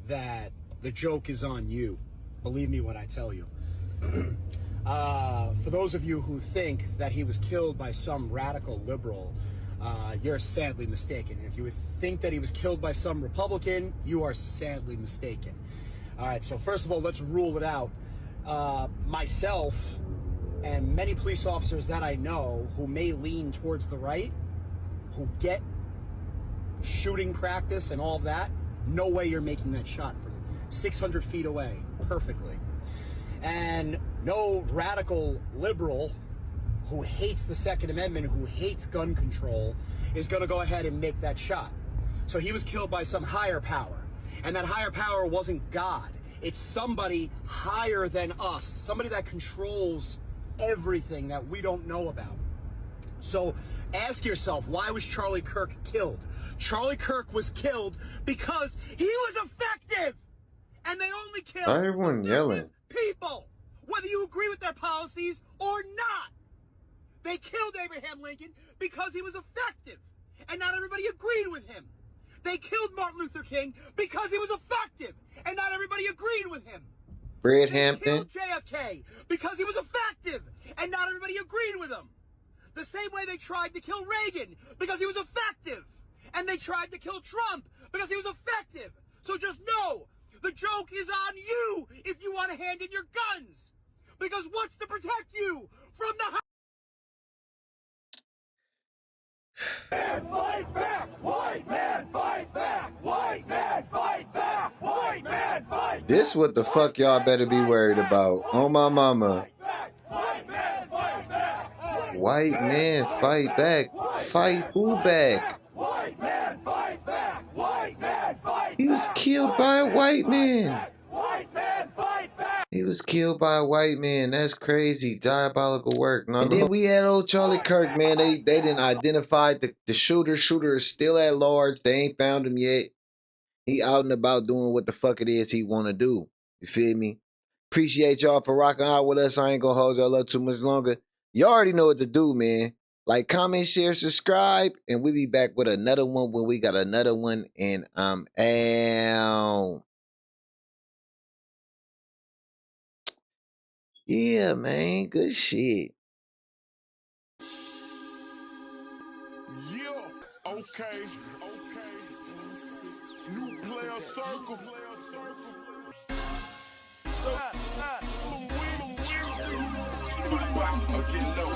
that the joke is on you. Believe me when I tell you. For those of you who think that he was killed by some radical liberal, you're sadly mistaken. If you would think that he was killed by some Republican, you are sadly mistaken. All right, so first of all, let's rule it out. Myself and many police officers that I know who may lean towards the right, who get shooting practice and all that, no way you're making that shot from 600 feet away perfectly. And no radical liberal who hates the Second Amendment, who hates gun control, is going to go ahead and make that shot. So he was killed by some higher power, and that higher power wasn't God. It's somebody higher than us, somebody that controls everything that we don't know about. So ask yourself, why was Charlie Kirk killed? Charlie Kirk was killed because he was effective, and they only killed everyone yelling people, whether you agree with their policies or not. They killed Abraham Lincoln because he was effective, and not everybody agreed with him. They killed Martin Luther King because he was effective, and not everybody agreed with him. Fred They Hampton killed JFK because he was effective, and not everybody agreed with him. The same way they tried to kill Reagan because he was effective, and they tried to kill Trump because he was effective. So just know, the joke is on you if you want to hand in your guns. Because what's to protect you from the... Man, fight back! White man, fight back! White man, fight back! White man, fight back! This what the fuck y'all better be worried about. Oh my mama. White man, fight back. Fight who back? White man, fight back! White man, fight back! He was killed by a white man. White man, fight back! He was killed by a white man. That's crazy. Diabolical work. No, and then we had old Charlie Kirk, man. They didn't identify the shooter. Shooter is still at large. They ain't found him yet. He out and about doing what the fuck it is he want to do. You feel me? Appreciate y'all for rocking out with us. I ain't gonna hold y'all up too much longer. You already know what to do, man. Like, comment, share, subscribe, and we'll be back with another one when we got another one. And I'm out. Yeah, man. Good shit. Yeah, okay. New player circle. So, get low.